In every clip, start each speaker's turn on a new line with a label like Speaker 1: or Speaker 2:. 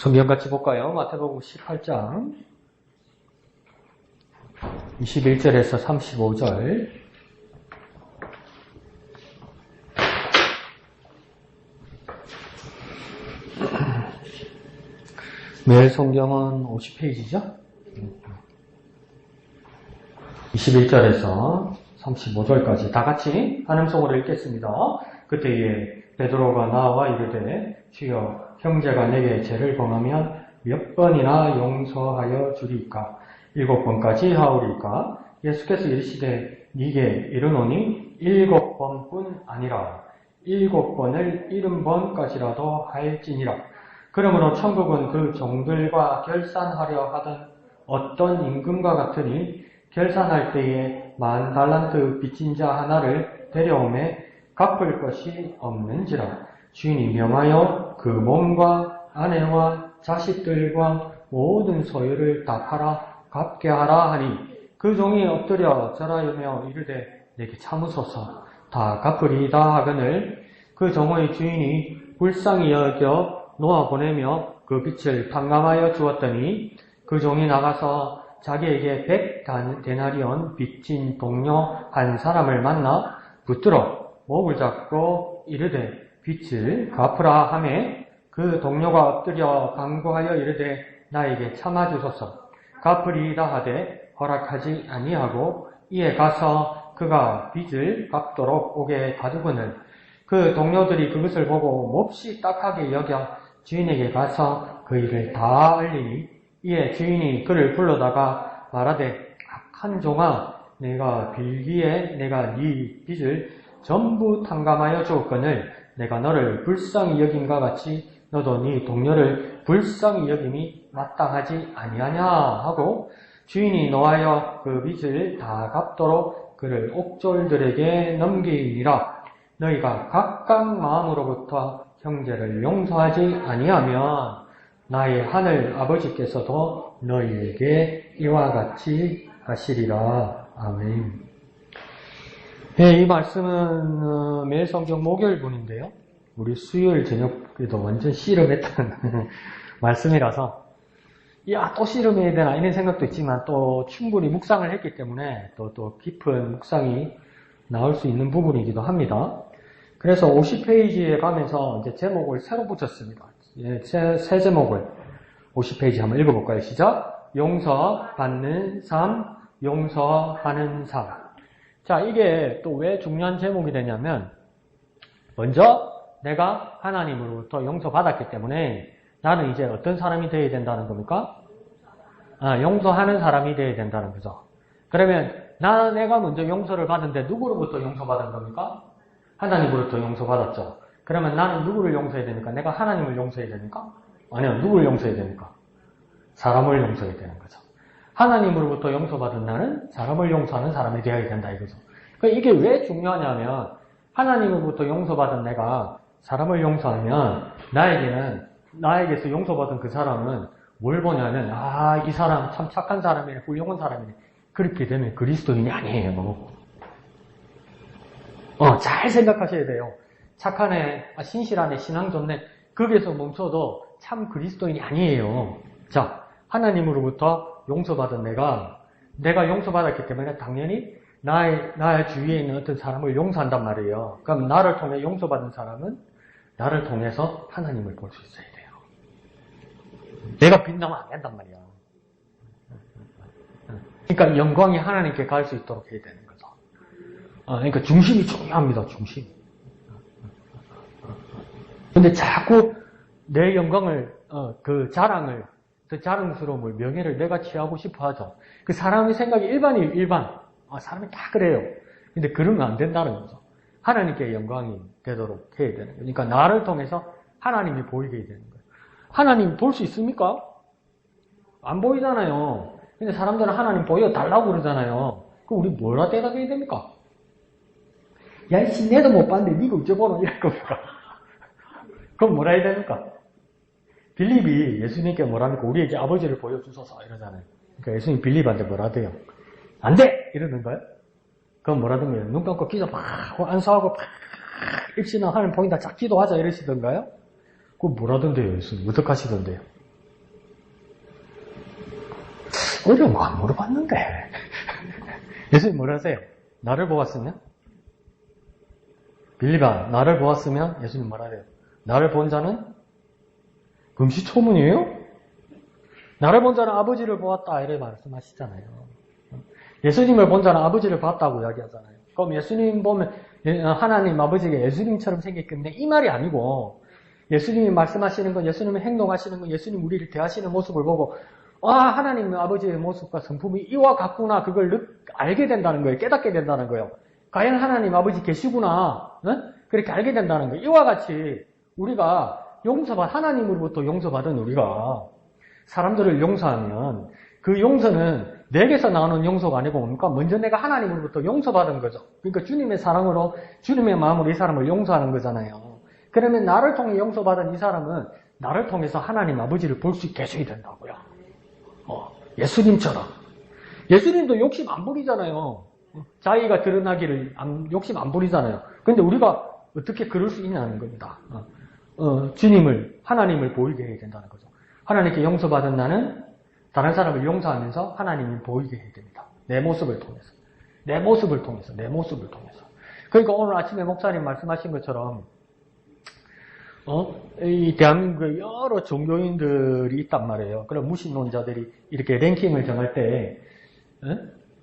Speaker 1: 성경 같이 볼까요? 마태복음 18장 21절에서 35절. 매일 성경은 50페이지죠? 21절에서 35절까지 다 같이 한 음성으로 읽겠습니다. 그때에 베드로가 나와 이르되 주여 형제가 내게 죄를 범하면 몇 번이나 용서하여 주리이까? 7번까지 하오리이까? 예수께서 이르시되 네게 이르노니 7번뿐 아니라 7번을 70번까지라도 할지니라. 그러므로 천국은 그 종들과 결산하려 하던 어떤 임금과 같으니 결산할 때에 10,000달란트 빚진 자 하나를 데려오매 갚을 것이 없는지라. 주인이 명하여 그 몸과 아내와 자식들과 모든 소유를 다 팔아 갚게 하라 하니 그 종이 엎드려 절하며 이르되 내게 참으소서 다 갚으리이다 하거늘 그 종의 주인이 불쌍히 여겨 놓아보내며 그 빚을 탕감하여 주었더니 그 종이 나가서 자기에게 100데나리온 빚진 동료 한 사람을 만나 붙들어 목을 잡고 이르되 빚을 갚으라 하매 그 동료가 엎드려 간구하여 이르되 나에게 참아주소서 갚으리이다 하되 허락하지 아니하고 이에 가서 그가 빚을 갚도록 옥에 가두거늘 그 동료들이 그것을 보고 몹시 딱하게 여겨 주인에게 가서 그 일을 다 알리니 이에 주인이 그를 불러다가 말하되 악한 종아 내가 빌기에 내가 네 빚을 전부 탕감하여 주었거늘 내가 너를 불쌍히 여김과 같이 너도 네 동료를 불쌍히 여김이 마땅하지 아니하냐 하고 주인이 노하여 그 빚을 다 갚도록 그를 옥졸들에게 넘기니라. 너희가 각각 마음으로부터 형제를 용서하지 아니하면 나의 하늘 아버지께서도 너희에게 이와 같이 하시리라. 아멘. 이 말씀은 매일 성경 목요일분인데요. 우리 수요일 저녁에도 완전 씨름했던 말씀이라서 야, 또 씨름해야 되나 이런 생각도 있지만 또 충분히 묵상을 했기 때문에 또 깊은 묵상이 나올 수 있는 부분이기도 합니다. 그래서 50페이지에 가면서 이제 제목을 새로 붙였습니다. 새 제목을 50페이지 한번 읽어볼까요? 시작! 용서받는 삶, 용서하는 삶. 자, 이게 또 왜 중요한 제목이 되냐면 먼저 내가 하나님으로부터 용서받았기 때문에 나는 이제 어떤 사람이 되어야 된다는 겁니까? 용서하는 사람이 되어야 된다는 거죠. 그러면 내가 먼저 용서를 받은데 누구로부터 용서받은 겁니까? 하나님으로부터 용서받았죠. 그러면 나는 누구를 용서해야 됩니까? 내가 하나님을 용서해야 됩니까? 아니요. 누구를 용서해야 됩니까? 사람을 용서해야 되는 거죠. 하나님으로부터 용서받은 나는 사람을 용서하는 사람이 되어야 된다 이거죠. 그러니까 이게 왜 중요하냐면 하나님으로부터 용서받은 내가 사람을 용서하면 나에게서 용서받은 그 사람은 뭘 보냐면 이 사람 참 착한 사람이네, 훌륭한 사람이네. 그렇게 되면 그리스도인이 아니에요. 잘 생각하셔야 돼요. 착하네, 신실하네, 신앙 좋네. 거기에서 멈춰도 참 그리스도인이 아니에요. 자, 하나님으로부터 용서받은 내가 용서받았기 때문에 당연히 나의 주위에 있는 어떤 사람을 용서한단 말이에요. 그럼 나를 통해 용서받은 사람은 나를 통해서 하나님을 볼 수 있어야 돼요. 내가 빛나면 안 된단 말이야. 그러니까 영광이 하나님께 갈 수 있도록 해야 되는 거죠. 그러니까 중심이 중요합니다. 중심. 근데 자꾸 내 영광을, 그 자랑스러움을, 명예를 내가 취하고 싶어 하죠. 그 사람의 생각이 일반. 사람이 다 그래요. 근데 그러면 안 된다는 거죠. 하나님께 영광이 되도록 해야 되는 거예요. 그러니까 나를 통해서 하나님이 보이게 되는 거예요. 하나님 볼 수 있습니까? 안 보이잖아요. 근데 사람들은 하나님 보여달라고 그러잖아요. 그럼 우리 뭐라 대답해야 됩니까? 야, 이씨, 내도 못 봤는데 니가 어쩌보노 이럴 겁니까? 그럼 뭐라 해야 됩니까? 빌립이 예수님께 뭐랍니까? 우리에게 아버지를 보여주소서 이러잖아요. 그러니까 예수님 빌립한테 뭐라 돼요? 안 돼! 이러는 거예요? 그럼 뭐라든가요? 눈 감고 기도 막 안수하고 막 입시나 하나님 보인다 자 기도하자 이러시던가요? 그럼 뭐라던데요? 예수님 어떡하시던데요? 어려운 거 안 물어봤는데. 예수님 뭐라 하세요? 나를 보았으면? 빌립아, 나를 보았으면? 예수님 뭐라 해요? 나를 본 자는? 금시초문이에요? 나를 본 자는 아버지를 보았다. 이렇게 말씀하시잖아요. 예수님을 본 자는 아버지를 봤다고 이야기하잖아요. 그럼 예수님 보면 하나님 아버지가 예수님처럼 생겼겠는데 이 말이 아니고 예수님이 말씀하시는 건 예수님이 행동하시는 건 예수님 우리를 대하시는 모습을 보고 하나님 아버지의 모습과 성품이 이와 같구나 그걸 알게 된다는 거예요. 깨닫게 된다는 거예요. 과연 하나님 아버지 계시구나 그렇게 알게 된다는 거예요. 이와 같이 우리가 하나님으로부터 용서받은 우리가 사람들을 용서하면 그 용서는 내게서 나오는 용서가 아니고 뭡니까? 먼저 내가 하나님으로부터 용서받은 거죠. 그러니까 주님의 사랑으로 주님의 마음으로 이 사람을 용서하는 거잖아요. 그러면 나를 통해 용서받은 이 사람은 나를 통해서 하나님 아버지를 볼 수 있게 해줘야 된다고요. 예수님처럼. 예수님도 욕심 안 부리잖아요. 자기가 드러나기를 욕심 안 부리잖아요. 그런데 우리가 어떻게 그럴 수 있냐는 겁니다. 하나님을 보이게 해야 된다는 거죠. 하나님께 용서받은 나는 다른 사람을 용서하면서 하나님을 보이게 해야 됩니다. 내 모습을 통해서. 내 모습을 통해서. 그러니까 오늘 아침에 목사님 말씀하신 것처럼 이 대한민국에 여러 종교인들이 있단 말이에요. 그럼 무신론자들이 이렇게 랭킹을 정할 때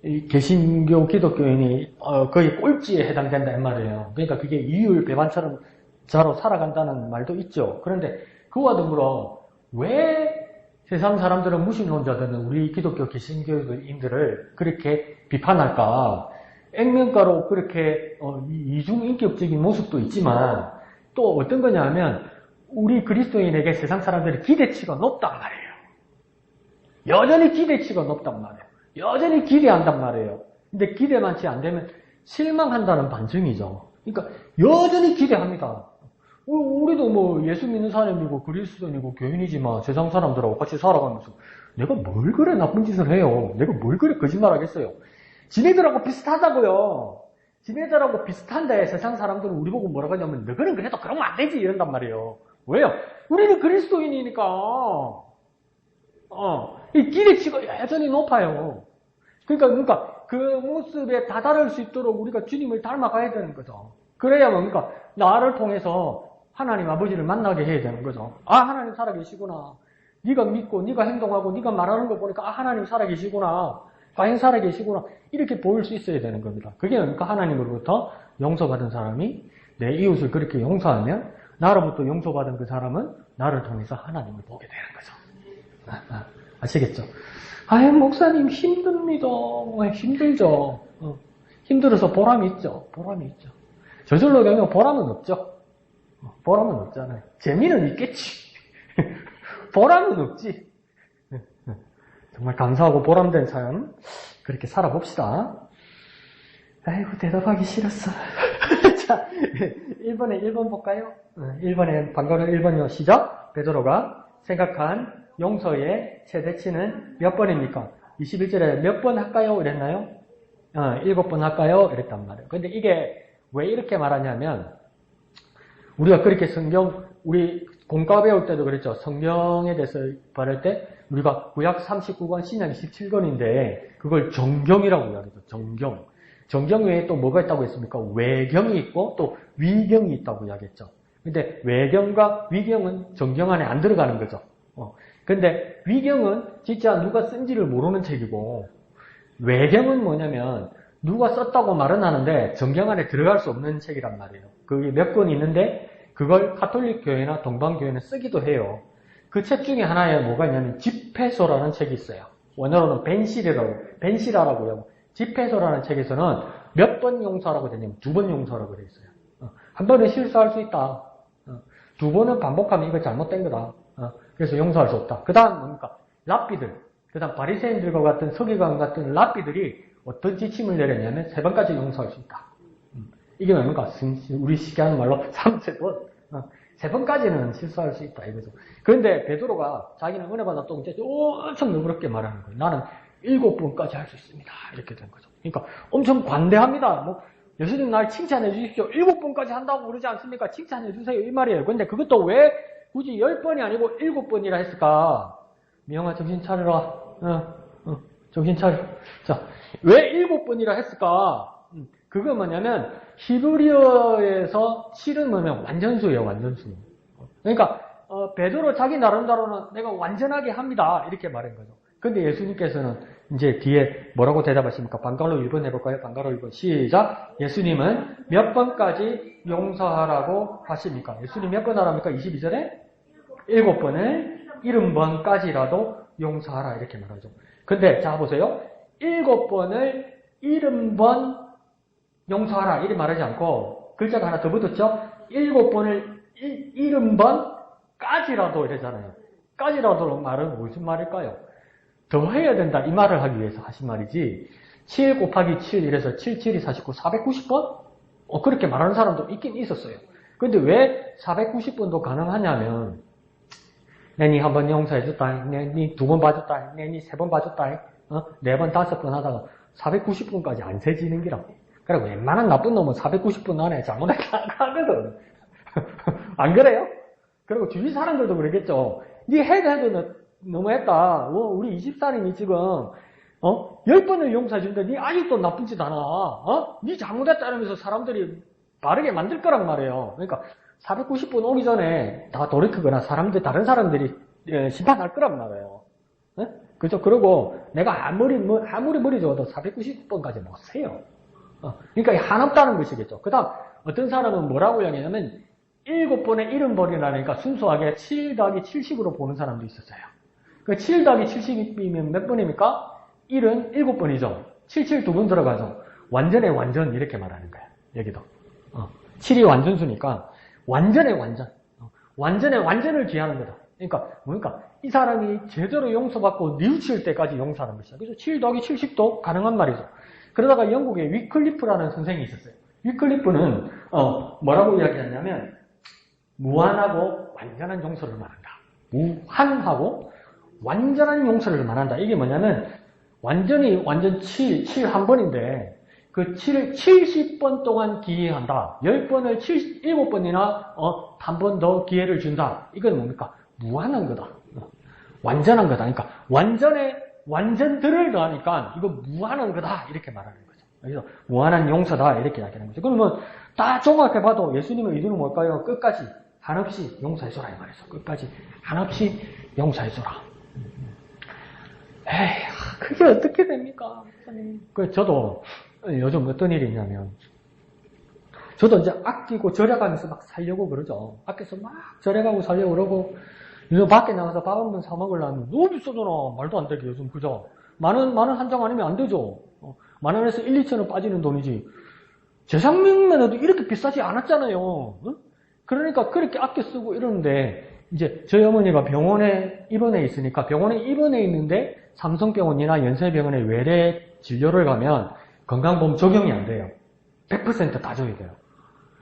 Speaker 1: 이 개신교 기독교인이 거의 꼴찌에 해당된다 이 말이에요. 그러니까 그게 이율 배반처럼 자로 살아간다는 말도 있죠. 그런데 그와 더불어 왜 세상 사람들은 무신론자들은 우리 기독교 개신교인들을 그렇게 비판할까? 액면가로 그렇게 이중인격적인 모습도 있지만 또 어떤 거냐 하면 우리 그리스도인에게 세상 사람들의 기대치가 높단 말이에요. 여전히 기대치가 높단 말이에요. 여전히 기대한단 말이에요. 근데 기대만치 안 되면 실망한다는 반증이죠. 그러니까 여전히 기대합니다. 우리도 예수 믿는 사람이고 그리스도인이고 교인이지만 세상 사람들하고 같이 살아가면서 내가 뭘 그래 나쁜 짓을 해요. 내가 뭘 그래 거짓말 하겠어요. 지네들하고 비슷하다고요. 지네들하고 비슷한데 세상 사람들은 우리 보고 뭐라고 하냐면 너희는 그래도 그러면 안 되지 이런단 말이에요. 왜요? 우리는 그리스도인이니까 이 기대치가 여전히 높아요. 그러니까 그 모습에 다다를 수 있도록 우리가 주님을 닮아가야 되는 거죠. 그래야 뭡니까? 나를 통해서 하나님 아버지를 만나게 해야 되는 거죠. 하나님 살아계시구나. 네가 믿고 네가 행동하고 네가 말하는 거 보니까 하나님 살아계시구나. 과연 살아계시구나. 이렇게 보일 수 있어야 되는 겁니다. 그게 뭡니까? 하나님으로부터 용서받은 사람이 내 이웃을 그렇게 용서하면 나로부터 용서받은 그 사람은 나를 통해서 하나님을 보게 되는 거죠. 아시겠죠? 목사님 힘듭니다. 힘들죠. 힘들어서 보람이 있죠. 저절로 되면 보람은 없죠. 보람은 없잖아요. 재미는 있겠지. 보람은 없지. 정말 감사하고 보람된 삶 그렇게 살아봅시다. 대답하기 싫었어. 자, 1번 볼까요? 1번에 방금 1번이요. 시작. 베드로가 생각한 용서의 최대치는 몇 번입니까? 21절에 몇 번 할까요? 이랬나요? 7번 할까요? 이랬단 말이에요. 근데 이게 왜 이렇게 말하냐면 우리가 그렇게 우리 공과 배울 때도 그랬죠. 성경에 대해서 말할 때 우리가 구약 39권, 신약 27권인데 그걸 정경이라고 이야기하죠. 정경 외에 또 뭐가 있다고 했습니까? 외경이 있고 또 위경이 있다고 이야기했죠. 근데 외경과 위경은 정경 안에 안 들어가는 거죠. 근데 위경은 진짜 누가 쓴지를 모르는 책이고 외경은 뭐냐면 누가 썼다고 말은 하는데 정경 안에 들어갈 수 없는 책이란 말이에요. 그게 몇 권 있는데 그걸 가톨릭 교회나 동방교회는 쓰기도 해요. 그 책 중에 하나에 뭐가 있냐면 집회소라는 책이 있어요. 원어로는 벤시라라고 해요. 집회소라는 책에서는 몇 번 용서라고 되냐면 2번 용서라고 되어 있어요. 한 번은 실수할 수 있다. 2번은 반복하면 이거 잘못된 거다. 그래서 용서할 수 없다. 그 다음 뭡니까? 랍비들. 그 다음 바리새인들과 같은 서기관 같은 랍비들이 어떤 지침을 내렸냐면 3번까지 용서할 수 있다. 이게 뭡니까? 우리 쉽게 하는 말로 3세번. 3번까지는 실수할 수 있다 이거죠. 그런데 베드로가 자기는 은혜 받았다고 엄청 너그럽게 말하는 거예요. 나는 7번까지 할 수 있습니다. 이렇게 된 거죠. 그러니까 엄청 관대합니다. 예수님 날 칭찬해 주십시오. 7번까지 한다고 그러지 않습니까? 칭찬해 주세요. 이 말이에요. 근데 그것도 왜 굳이 10번이 아니고 7번이라 했을까? 미영아 정신 차려라. 정신 차려. 자, 왜 7번이라 했을까? 그거 뭐냐면, 히브리어에서 7은 뭐냐면 완전수예요, 완전수. 그러니까, 베드로 자기 나름대로는 내가 완전하게 합니다. 이렇게 말한 거죠. 근데 예수님께서는 이제 뒤에 뭐라고 대답하십니까? 방가로 1번 해볼까요? 방가로 1번. 시작. 예수님은 몇 번까지 용서하라고 하십니까? 예수님 몇 번 하랍니까? 22절에? 7번을 70번까지라도 용서하라. 이렇게 말하죠. 근데, 자, 보세요. 7번을 70번 용서하라. 이렇게 말하지 않고, 글자가 하나 더 붙었죠? 7번을 70번까지라도 이러잖아요. 까지라도 말은 무슨 말일까요? 더 해야 된다. 이 말을 하기 위해서 하신 말이지. 7 곱하기 7 이래서 7, 7이 49, 490번? 그렇게 말하는 사람도 있긴 있었어요. 근데 왜 490번도 가능하냐면, 내니 한 번 용서해줬다. 내니 2번 봐줬다. 내니 3번 봐줬다. 4번, 5번 하다가 490번까지 안 세지는 기라. 그래, 웬만한 나쁜 놈은 490번 안에 잘못했다 하거든. 안 그래요? 그리고 주위 사람들도 그러겠죠. 니 해도 너무했다. 우리 20살이니 지금, 10번을 용서해준다. 니 아직도 나쁜 짓 안 하. 니 잘못했다 이러면서 사람들이 바르게 만들 거란 말이에요. 그러니까 490번 오기 전에 다 돌이키거나 다른 사람들이 심판할 거란 말이에요. 그죠? 그리고 내가 아무리 머리 좋아도 490번까지 못 세요. 그러니까 한없다는 것이겠죠. 그 다음, 어떤 사람은 뭐라고 이야기하냐면, 7번에 70번이라니까 순수하게 7 더하기 70으로 보는 사람도 있었어요. 그 7 더하기 70이면 몇 번입니까? 1은 7번이죠. 77 2번 들어가죠. 완전의 완전, 이렇게 말하는 거예요. 여기도. 7이 완전수니까, 완전의 완전. 완전의 완전을 기하는 거다. 그러니까, 뭡니까? 이 사람이 제대로 용서받고 뉘우칠 때까지 용서하는 것이다. 그래서 7 더하기 70도 가능한 말이죠. 그러다가 영국에 위클리프라는 선생이 있었어요. 위클리프는, 뭐라고 이야기하냐면, 무한하고 완전한 용서를 말한다. 무한하고 완전한 용서를 말한다. 이게 뭐냐면, 완전 7 한 번인데, 그 7을 70번 동안 기회한다. 10번을 7번이나, 한 번 더 기회를 준다. 이건 뭡니까? 무한한 거다. 완전한 거다. 그러니까, 완전들을 더하니까, 이거 무한한 거다. 이렇게 말하는 거죠. 그래서, 무한한 용서다. 이렇게 이야기하는 거죠. 그러면, 다 종합해봐도 예수님의 의도는 뭘까요? 끝까지, 한없이 용서해줘라. 이 말이죠. 끝까지, 한없이 용서해줘라. 에이, 그게 어떻게 됩니까? 저도, 요즘 어떤 일이 있냐면, 저도 이제 아끼고 절약하면서 막 살려고 그러죠. 아껴서 막 절약하고 살려고 그러고, 요즘 밖에 나가서 밥 한 번 사먹으려면 너무 비싸잖아. 말도 안 되게 요즘, 그죠? 만원 한 장 아니면 안 되죠. 만원에서 1, 2천원 빠지는 돈이지. 재상명만 해도 이렇게 비싸지 않았잖아요. 그러니까 그렇게 아껴 쓰고 이러는데, 이제 저희 어머니가 병원에 입원해 있으니까, 병원에 입원해 있는데, 삼성병원이나 연세병원에 외래 진료를 가면 건강보험 적용이 안 돼요. 100% 다 줘야 돼요.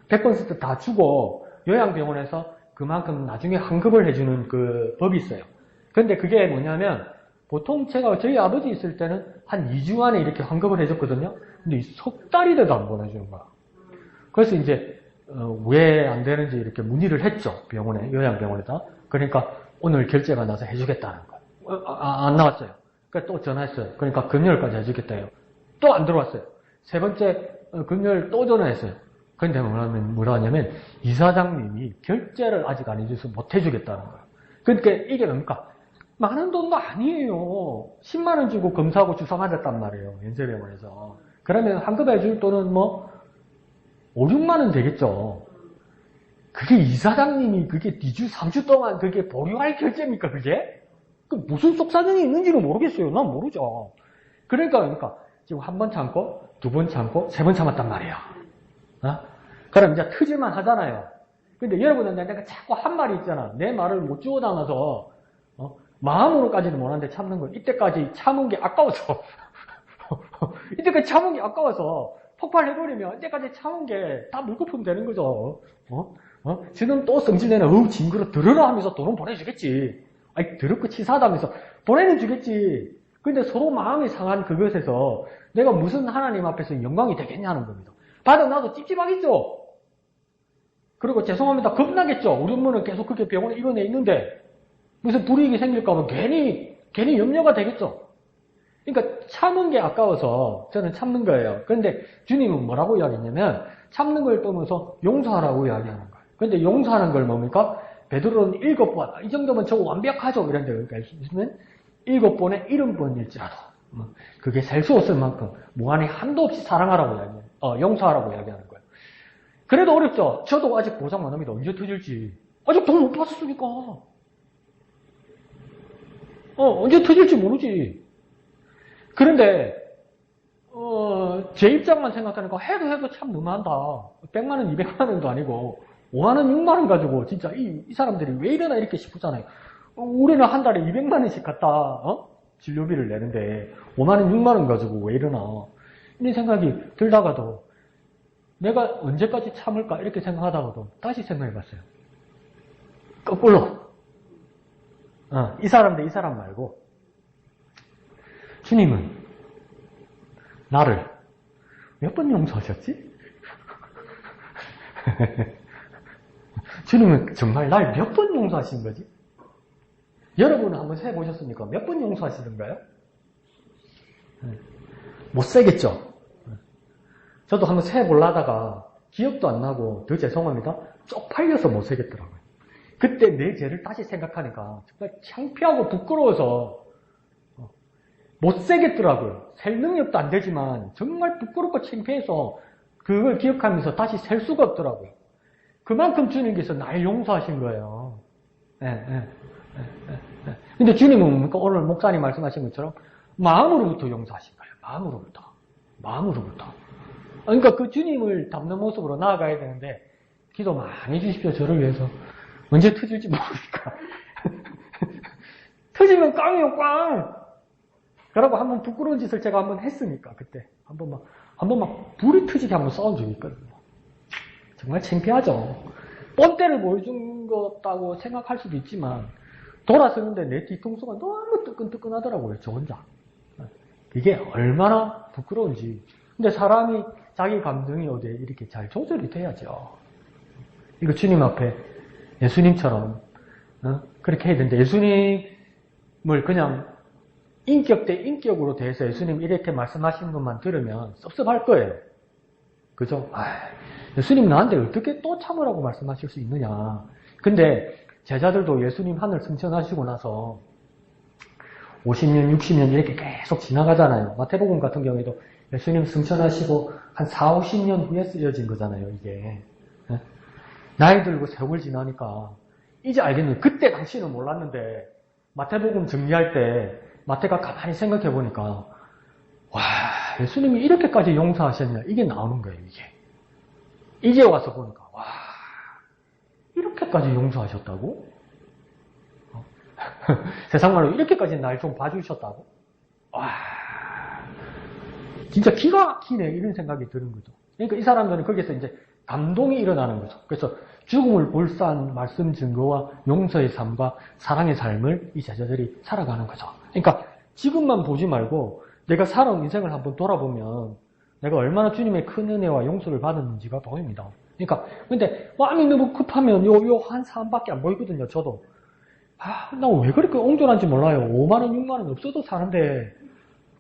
Speaker 1: 100% 다 주고, 요양병원에서 그만큼 나중에 환급을 해주는 그 법이 있어요. 근데 그게 뭐냐면, 보통 제가 저희 아버지 있을 때는 한 2주 안에 이렇게 환급을 해줬거든요. 근데 석 달이 돼도 안 보내주는 거야. 그래서 이제, 왜 안 되는지 이렇게 문의를 했죠. 병원에, 요양병원에다. 그러니까 오늘 결제가 나서 해주겠다는 거예요. 안 나왔어요. 그러니까 또 전화했어요. 그러니까 금요일까지 해주겠다요. 또 안 들어왔어요. 세 번째 금요일 또 전화했어요. 근데 뭐라 하냐면 이사장님이 결제를 아직 안 해줘서 못 해주겠다는 거예요. 그러니까 이게 뭡니까? 많은 돈도 아니에요. 10만 원 주고 검사하고 주사 맞았단 말이에요. 연세병원에서. 그러면 환급해줄 돈은 뭐 5, 6만 원 되겠죠. 그게 이사장님이 그게 2주, 3주 동안 그게 보류할 결제입니까, 그게? 그 무슨 속사정이 있는지는 모르겠어요. 난 모르죠. 그러니까 지금 한 번 참고, 2번 참고, 3번 참았단 말이에요. 그럼 이제 트질만 하잖아요. 근데 여러분은 내가 자꾸 한 말이 있잖아. 내 말을 못 주워 담아서, 마음으로까지는 못하는데 참는 거. 이때까지 참은 게 아까워서. 이때까지 참은 게 아까워서 폭발해버리면 이때까지 참은 게 다 물거품 되는 거죠. 지금 또 성질내는, 징그러, 들으라 하면서 돈은 보내주겠지. 아니, 더럽고 치사하다면서 보내는 주겠지. 근데 서로 마음이 상한 그것에서 내가 무슨 하나님 앞에서 영광이 되겠냐는 겁니다. 받아놔도 찝찝하겠죠? 그리고 죄송합니다. 겁나겠죠? 우리 엄마는 계속 그렇게 병원에 입원해 있는데 무슨 불이익이 생길까봐 괜히 염려가 되겠죠? 그러니까 참은 게 아까워서 저는 참는 거예요. 그런데 주님은 뭐라고 이야기했냐면 참는 걸 떠나서 용서하라고 이야기하는 거예요. 그런데 용서하는 걸 뭡니까? 베드로는 7번, 이 정도면 저거 완벽하죠. 이런데 그러니까 있으면 7번에 70번일지라도 그게 셀 수 없을 만큼 무한히 한도 없이 사랑하라고 이야기해요. 용서하라고 이야기하는 거예요. 그래도 어렵죠. 저도 아직 보장 안 합니다. 언제 터질지. 아직 돈 못 받았으니까. 언제 터질지 모르지. 그런데 제 입장만 생각하니까 해도 참 너무한다. 100만 원, 200만 원도 아니고 5만 원, 6만 원 가지고 진짜 이 사람들이 왜 이러나 이렇게 싶었잖아요. 우리는 한 달에 200만 원씩 갖다 진료비를 내는데 5만 원, 6만 원 가지고 왜 이러나 이런 생각이 들다가도 내가 언제까지 참을까 이렇게 생각하다가도 다시 생각해봤어요. 거꾸로 이 사람들 이 사람 말고 주님은 나를 몇 번 용서하셨지? 주님은 정말 날 몇 번 용서하신 거지? 여러분은 한번 세보셨습니까? 몇 번 용서하시던가요? 못 세겠죠? 저도 한번 세보려다가 기억도 안 나고 더 죄송합니다. 쪽팔려서 못 세겠더라고요. 그때 내 죄를 다시 생각하니까 정말 창피하고 부끄러워서 못 세겠더라고요. 셀 능력도 안 되지만 정말 부끄럽고 창피해서 그걸 기억하면서 다시 셀 수가 없더라고요. 그만큼 주님께서 날 용서하신 거예요. 근데 주님은 오늘 목사님 말씀하신 것처럼 마음으로부터 용서하신 거예요. 마음으로부터. 그러니까 그 주님을 닮는 모습으로 나아가야 되는데 기도 많이 주십시오. 저를 위해서. 언제 터질지 모르니까. 터지면 꽝이요, 꽝! 그러고 한번 부끄러운 짓을 제가 한번 했으니까, 그때. 한번 막 불이 터지게 한번 싸운 적이 있거든요. 정말 창피하죠. 뻔때를 보여준 것 같다고 생각할 수도 있지만, 돌아서는데 내 뒤통수가 너무 뜨끈뜨끈하더라고요, 저 혼자. 이게 얼마나 부끄러운지. 근데 사람이 자기 감정이 어디에 이렇게 잘 조절이 돼야죠. 이거 주님 앞에 예수님처럼 그렇게 해야 되는데 예수님을 그냥 인격 대 인격으로 대해서 예수님 이렇게 말씀하시는 것만 들으면 섭섭할 거예요. 그죠? 예수님 나한테 어떻게 또 참으라고 말씀하실 수 있느냐. 근데 제자들도 예수님 하늘 승천하시고 나서 50년, 60년 이렇게 계속 지나가잖아요. 마태복음 같은 경우에도 예수님 승천하시고 한 4, 50년 후에 쓰여진 거잖아요, 이게. 나이 들고 세월 지나니까 이제 알겠는 그때 당시는 몰랐는데 마태복음 정리할 때 마태가 가만히 생각해 보니까 와, 예수님이 이렇게까지 용서하셨냐 이게 나오는 거예요, 이게. 이제 와서 보니까 와, 이렇게까지 용서하셨다고? 세상 말로 이렇게까지 날 좀 봐주셨다고? 와, 진짜 기가 막히네 이런 생각이 드는 거죠. 그러니까 이 사람들은 거기서 이제 감동이 일어나는 거죠. 그래서 죽음을 볼싸한 말씀 증거와 용서의 삶과 사랑의 삶을 이 제자들이 살아가는 거죠. 그러니까 지금만 보지 말고 내가 살아온 인생을 한번 돌아보면 내가 얼마나 주님의 큰 은혜와 용서를 받았는지가 보입니다. 그러니까 근데 마음이 너무 급하면 요 한 사람밖에 안 보이거든요. 저도 나 왜 그렇게 옹졸한지 몰라요. 5만 원, 6만 원 없어도 사는데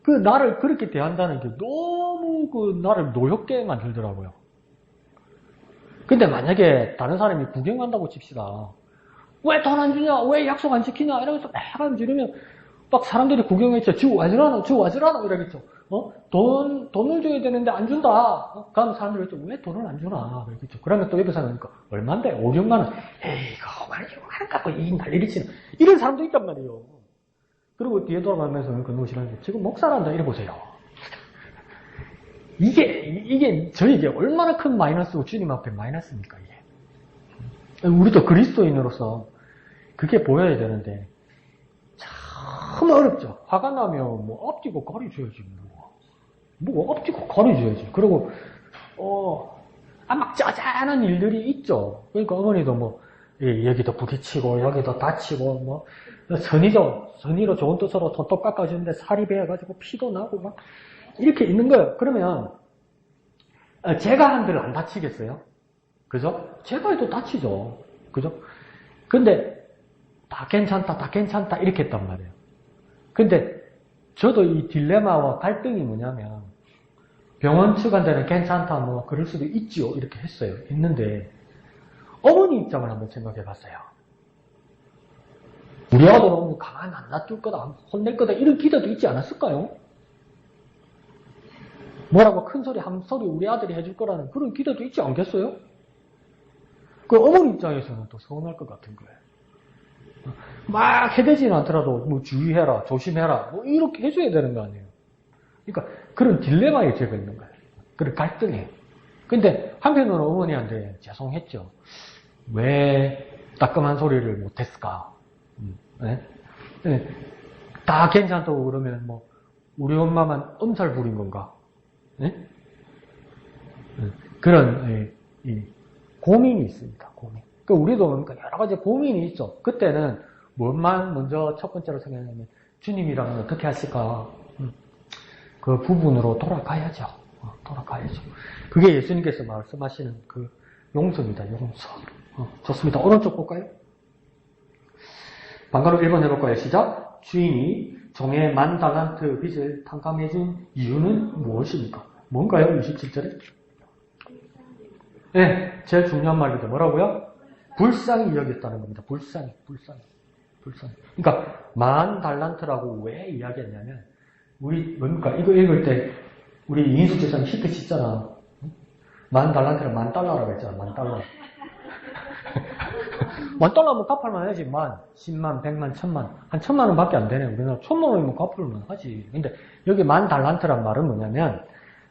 Speaker 1: 그 나를 그렇게 대한다는 게 너무 그 나를 노엽게 만들더라고요. 근데 만약에 다른 사람이 구경한다고 칩시다. 왜 돈 안 주냐? 왜 약속 안 지키냐? 이러면서 막 지르면 막 사람들이 구경했죠. 저 와주라노? 이러겠죠. 돈을 줘야 되는데 안 준다. 그럼 사람들이 왜 돈을 안 주나? 그러겠죠. 그러면 또 옆에 사람이니까 얼만데? 5, 6만 원. 에이, 이거 5만 원, 6만 원 갖고 이 난리를 치는. 이런 사람도 있단 말이에요. 그리고 뒤에 돌아가면서 그 누구시라는데 지금 목사란다 이래보세요. 이게 저에게 얼마나 큰 마이너스고 주님 앞에 마이너스입니까, 이게. 우리도 그리스도인으로서 그게 보여야 되는데, 참 어렵죠. 화가 나면 뭐 엎지고 가려줘야지, 뭐 엎지고 가려줘야지. 그리고, 막 짜잔한 일들이 있죠. 그러니까 어머니도 뭐, 여기도 부딪히고, 여기도 다치고, 뭐, 선의로 좋은 뜻으로 돈도 깎아주는데 살이 배어가지고 피도 나고 막, 이렇게 있는 거예요. 그러면 제가 한들 안 다치겠어요? 그죠? 제가 해도 다치죠. 그죠? 근데 다 괜찮다 이렇게 했단 말이에요. 근데 저도 이 딜레마와 갈등이 뭐냐면 병원 측한테는 괜찮다 뭐 그럴 수도 있지요 이렇게 했어요. 했는데 어머니 입장을 한번 생각해 봤어요. 우리 아들은 가만 안 놔둘 거다, 혼낼 거다 이런 기대도 있지 않았을까요? 뭐라고 큰 소리 한 소리 우리 아들이 해줄 거라는 그런 기대도 있지 않겠어요? 그 어머니 입장에서는 또 서운할 것 같은 거예요. 막 해대지는 않더라도 뭐 주의해라, 조심해라 뭐 이렇게 해줘야 되는 거 아니에요. 그러니까 그런 딜레마에 제가 있는 거예요. 그런 갈등에. 근데 한편으로는 어머니한테 죄송했죠. 왜 따끔한 소리를 못했을까? 네? 네. 다 괜찮다고 그러면 뭐 우리 엄마만 엄살 부린 건가? 네? 그런 고민이 있습니다. 고민. 그러니까 우리도 그러니까 여러 가지 고민이 있죠. 그때는 뭘만 먼저 첫 번째로 생각하냐면 주님이라면 어떻게 하실까? 그 부분으로 돌아가야죠. 돌아가야죠. 그게 예수님께서 말씀하시는 그 용서입니다. 용서. 좋습니다. 오른쪽 볼까요? 방가로 1번 해볼까요? 시작. 주인이 종의 10,000달란트 빚을 탕감해준 이유는 무엇입니까? 뭔가요? 27절에? 네, 제일 중요한 말입니다. 뭐라고요? 불쌍히 여겼다는 겁니다. 불쌍히. 그러니까 10,000달란트라고 왜 이야기했냐면 우리 뭡니까? 이거 읽을 때 우리 인수재산 히트 쳤잖아. 10,000달란트를 10,000달러라고 했잖아. 10,000달러. 10,000달러면 갚을만 하지. 10만, 100만, 1000만. 한 1000만 원밖에 안 되네. 우리나라 1000만 원이면 갚을만 하지. 근데 여기 10,000달란트란 말은 뭐냐면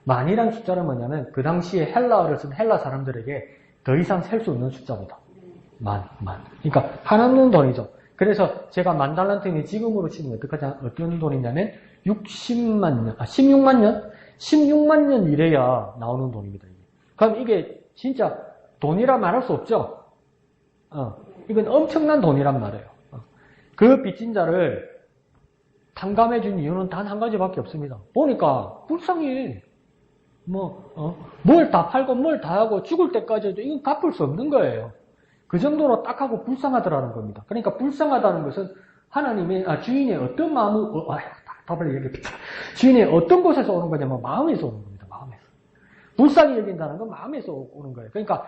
Speaker 1: 만이란 숫자는 뭐냐면 그 당시에 헬라어를 쓴 헬라 사람들에게 더 이상 셀 수 없는 숫자입니다. 만. 그러니까 한없는 돈이죠. 그래서 제가 10,000달란트는 지금으로 치면 어떤 돈이냐면 16만 년? 16만 년 이래야 나오는 돈입니다. 그럼 이게 진짜 돈이라 말할 수 없죠? 이건 엄청난 돈이란 말이에요. 그 빚진 자를 탕감해준 이유는 단 한 가지밖에 없습니다. 보니까 불쌍해. 뭘 다 팔고 뭘 다 하고 죽을 때까지 해도 이건 갚을 수 없는 거예요. 그 정도로 딱 하고 불쌍하더라는 겁니다. 그러니까 불쌍하다는 것은 하나님의, 주인의 어떤 답을 얘기했다. 주인의 어떤 곳에서 오는 거냐면 마음에서 오는 겁니다. 마음에서. 불쌍히 여긴다는 건 마음에서 오는 거예요. 그러니까,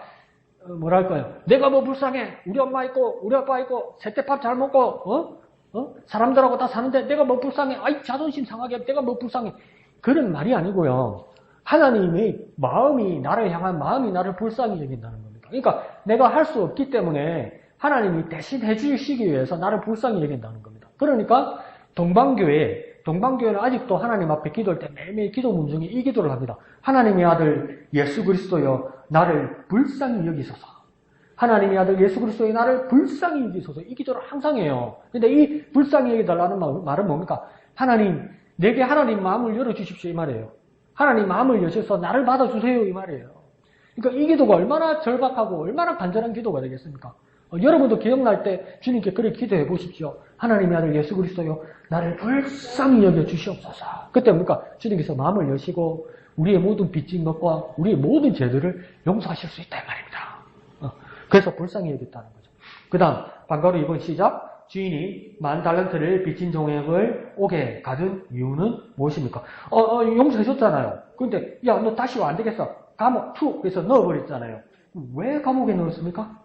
Speaker 1: 뭐랄까요. 내가 뭐 불쌍해. 우리 엄마 있고, 우리 아빠 있고, 셋대밥 잘 먹고, 사람들하고 다 사는데 내가 뭐 불쌍해. 아이, 자존심 상하게 내가 뭐 불쌍해. 그런 말이 아니고요. 하나님의 마음이, 나를 향한 마음이 나를 불쌍히 여긴다는 겁니다. 그러니까 내가 할 수 없기 때문에 하나님이 대신 해주시기 위해서 나를 불쌍히 여긴다는 겁니다. 그러니까 동방교회는 아직도 하나님 앞에 기도할 때 매일매일 기도 문중에 이 기도를 합니다. 하나님의 아들 예수 그리스도여 나를 불쌍히 여기소서. 하나님의 아들 예수 그리스도여 나를 불쌍히 여기소서. 이 기도를 항상 해요. 근데 이 불쌍히 여기달라는 말은 뭡니까? 하나님, 내게 하나님 마음을 열어주십시오 이 말이에요. 하나님 마음을 여셔서 나를 받아주세요 이 말이에요. 그러니까 이 기도가 얼마나 절박하고 얼마나 간절한 기도가 되겠습니까? 여러분도 기억날 때 주님께 그렇게 기도해 보십시오. 하나님의 아들 예수 그리스도여 나를 불쌍히 여겨 주시옵소서. 그때 뭡니까? 주님께서 마음을 여시고 우리의 모든 빚진 것과 우리의 모든 죄들을 용서하실 수 있다 이 말입니다. 그래서 불쌍히 여겼다는 거죠. 그 다음 방가로 2번 시작. 주인이 10,000달란트를 빚진 종을 옥에 가둔 이유는 무엇입니까? 용서해 줬잖아요. 근데 야 너 다시 와 안 되겠어. 감옥 투 그래서 넣어버렸잖아요. 왜 감옥에 넣었습니까?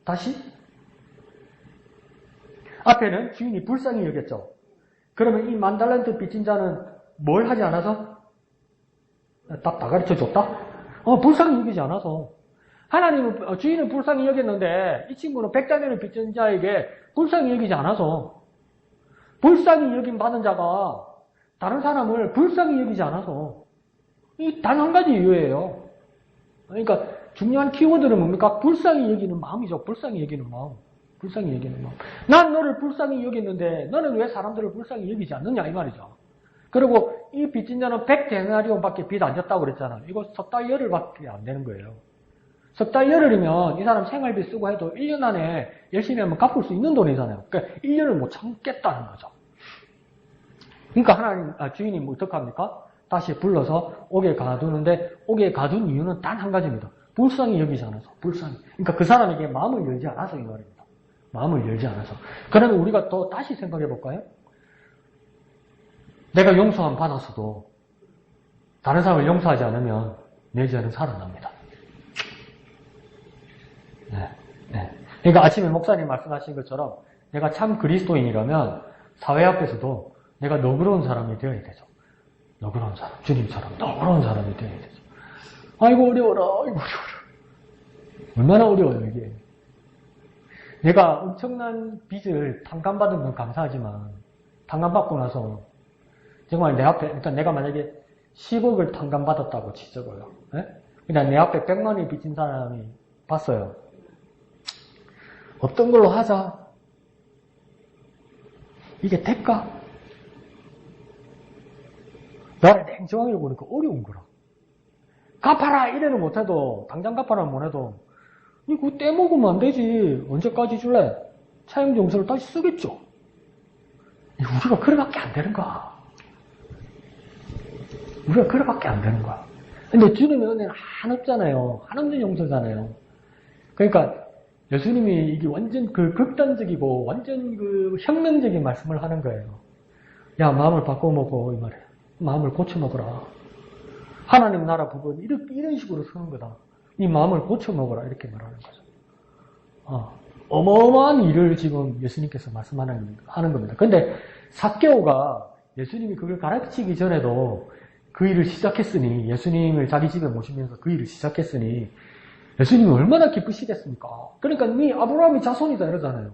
Speaker 1: 다시? 앞에는 주인이 불쌍히 여겼죠. 그러면 이 10,000달란트 빚진 자는 뭘 하지 않아서? 답 다 가르쳐 줬다? 불쌍히 여기지 않아서. 하나님은, 주인은 불쌍히 여겼는데, 이 친구는 100자녀를 빚진 자에게 불쌍히 여기지 않아서. 불쌍히 여김 받은 자가 다른 사람을 불쌍히 여기지 않아서. 이 단 한 가지 이유예요. 그러니까 중요한 키워드는 뭡니까? 불쌍히 여기는 마음이죠. 불쌍히 여기는 마음. 불쌍히 여기는 마음. 난 너를 불쌍히 여겼는데 너는 왜 사람들을 불쌍히 여기지 않느냐 이 말이죠. 그리고 이 빚진 자는 100데나리온밖에 빚 안 졌다고 그랬잖아요. 이거 석 달 열흘밖에 안 되는 거예요. 석 달 열흘이면 이 사람 생활비 쓰고 해도 1년 안에 열심히 하면 갚을 수 있는 돈이잖아요. 그러니까 1년을 못 참겠다는 거죠. 그러니까 주인이 뭐 어떡합니까? 다시 불러서 옥에 가두는데 옥에 가둔 이유는 단 한 가지입니다. 불쌍히 여기지 않아서. 불쌍히. 그러니까 그 사람에게 마음을 열지 않아서 이 말입니다. 마음을 열지 않아서. 그러면 우리가 또 다시 생각해 볼까요? 내가 용서함 받았어도 다른 사람을 용서하지 않으면 내 죄는 살아납니다. 그러니까 아침에 목사님 말씀하신 것처럼 내가 참 그리스도인이라면 사회 앞에서도 내가 너그러운 사람이 되어야 되죠. 너그러운 사람, 주님처럼 너그러운 사람이 되어야 되죠. 아이고 어려워라, 아이고 어려워라. 얼마나 어려워요 이게. 내가 엄청난 빚을 탕감받은 건 감사하지만 탕감받고 나서 정말 내 앞에, 일단 내가 만약에 10억을 탕감받았다고 치자고요. 그냥 내 앞에 100만 원이 빚진 사람이 봤어요. 어떤 걸로 하자. 이게 될까? 나를 냉정하게 보니까 어려운 거라. 갚아라! 이래는 못해도, 당장 갚아라 못해도, 이거 떼먹으면 안 되지. 언제까지 줄래? 차용증서를 다시 쓰겠죠. 우리가 그래밖에 안 되는 거야. 우리가 그래밖에 안 되는 거야. 근데 주님의 은혜는 한없잖아요. 한없는 용서잖아요. 그러니까 예수님이 이게 완전 그 극단적이고 완전 그 혁명적인 말씀을 하는 거예요. 야, 마음을 바꿔먹어 이 말이에요. 마음을 고쳐먹어라. 하나님 나라 부분 이런 식으로 쓰는 거다. 이 마음을 고쳐먹어라 이렇게 말하는 거죠. 어마어마한 일을 지금 예수님께서 말씀하는 겁니다. 근데 삭개오가 예수님이 그걸 가르치기 전에도 그 일을 시작했으니, 예수님을 자기 집에 모시면서 그 일을 시작했으니 예수님이 얼마나 기쁘시겠습니까? 그러니까 네 아브라함이 자손이다 이러잖아요.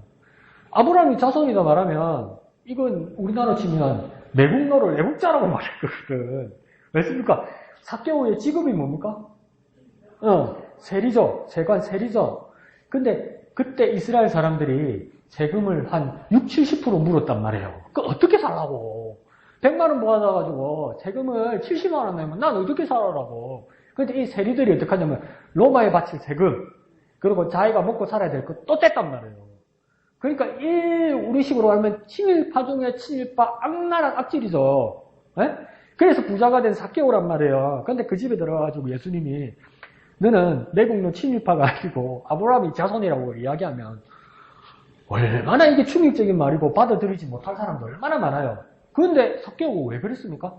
Speaker 1: 아브라함이 자손이다 말하면 이건 우리나라 치면 매국노를 애국자라고 말할 거거든. 왜습니까? 삭개오의 직업이 뭡니까? 세리죠. 세관 세리죠. 근데 그때 이스라엘 사람들이 세금을 한 60, 70% 물었단 말이에요. 그 어떻게 살라고? 100만 원 모아가지고 세금을 70만 원 내면 난 어떻게 살아라고. 근데 이 세리들이 어떻게 하냐면 로마에 바칠 세금, 그리고 자기가 먹고 살아야 될 거 또 뗐단 말이에요. 그러니까 우리식으로 하면 친일파 중에 친일파 악랄한 악질이죠. 그래서 부자가 된 삭개오란 말이에요. 근데 그 집에 들어가가지고 예수님이 너는 내국노 친일파가 아니고 아브라함이 자손이라고 이야기하면 얼마나 이게 충격적인 말이고 받아들이지 못할 사람도 얼마나 많아요. 그런데 삭개오가 왜 그랬습니까?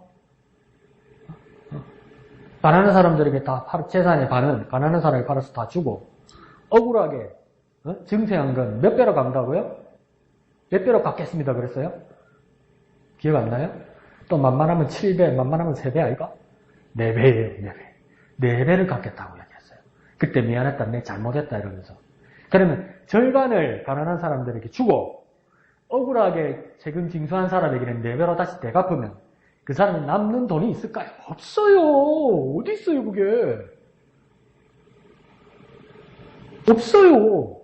Speaker 1: 가난한 사람들에게 다 재산의 반은 가난한 사람이 팔아서 다 주고 억울하게 증세한 건 몇 배로 갚는다고요? 몇 배로 갚겠습니다 그랬어요? 기억 안 나요? 또 만만하면 7배, 만만하면 3배 아이가? 4배예요, 4배. 4배를 갚겠다고 얘기했어요. 그때 미안했다, 내 잘못했다 이러면서. 그러면 절반을 가난한 사람들에게 주고 억울하게 세금 징수한 사람에게는 4배로 다시 되갚으면 그 사람이 남는 돈이 있을까요? 없어요. 어디 있어요 그게? 없어요.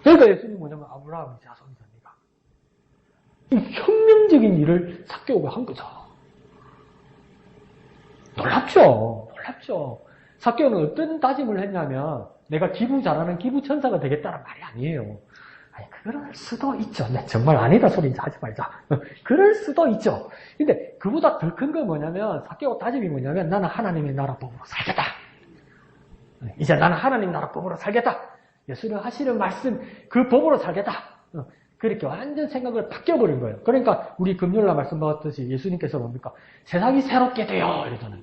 Speaker 1: 그러니까 예수님이 뭐냐면 아브라함이 자손이다. 이 혁명적인 일을 삭개오가 한 거죠. 놀랍죠. 삭개오는 어떤 다짐을 했냐면 내가 기부 잘하는 기부천사가 되겠다는 말이 아니에요. 아니, 그럴 수도 있죠. 네, 정말 아니다 소리 이제 하지 말자. 그럴 수도 있죠. 근데 그보다 더 큰 건 뭐냐면 삭개오 다짐이 뭐냐면 나는 하나님의 나라 법으로 살겠다. 이제 나는 하나님 나라 법으로 살겠다. 예수님 하시는 말씀 그 법으로 살겠다. 그렇게 완전 생각을 바뀌어버린 거예요. 그러니까 우리 금요일날 말씀 받았듯이 예수님께서 뭡니까? 세상이 새롭게 돼요 이러잖아요.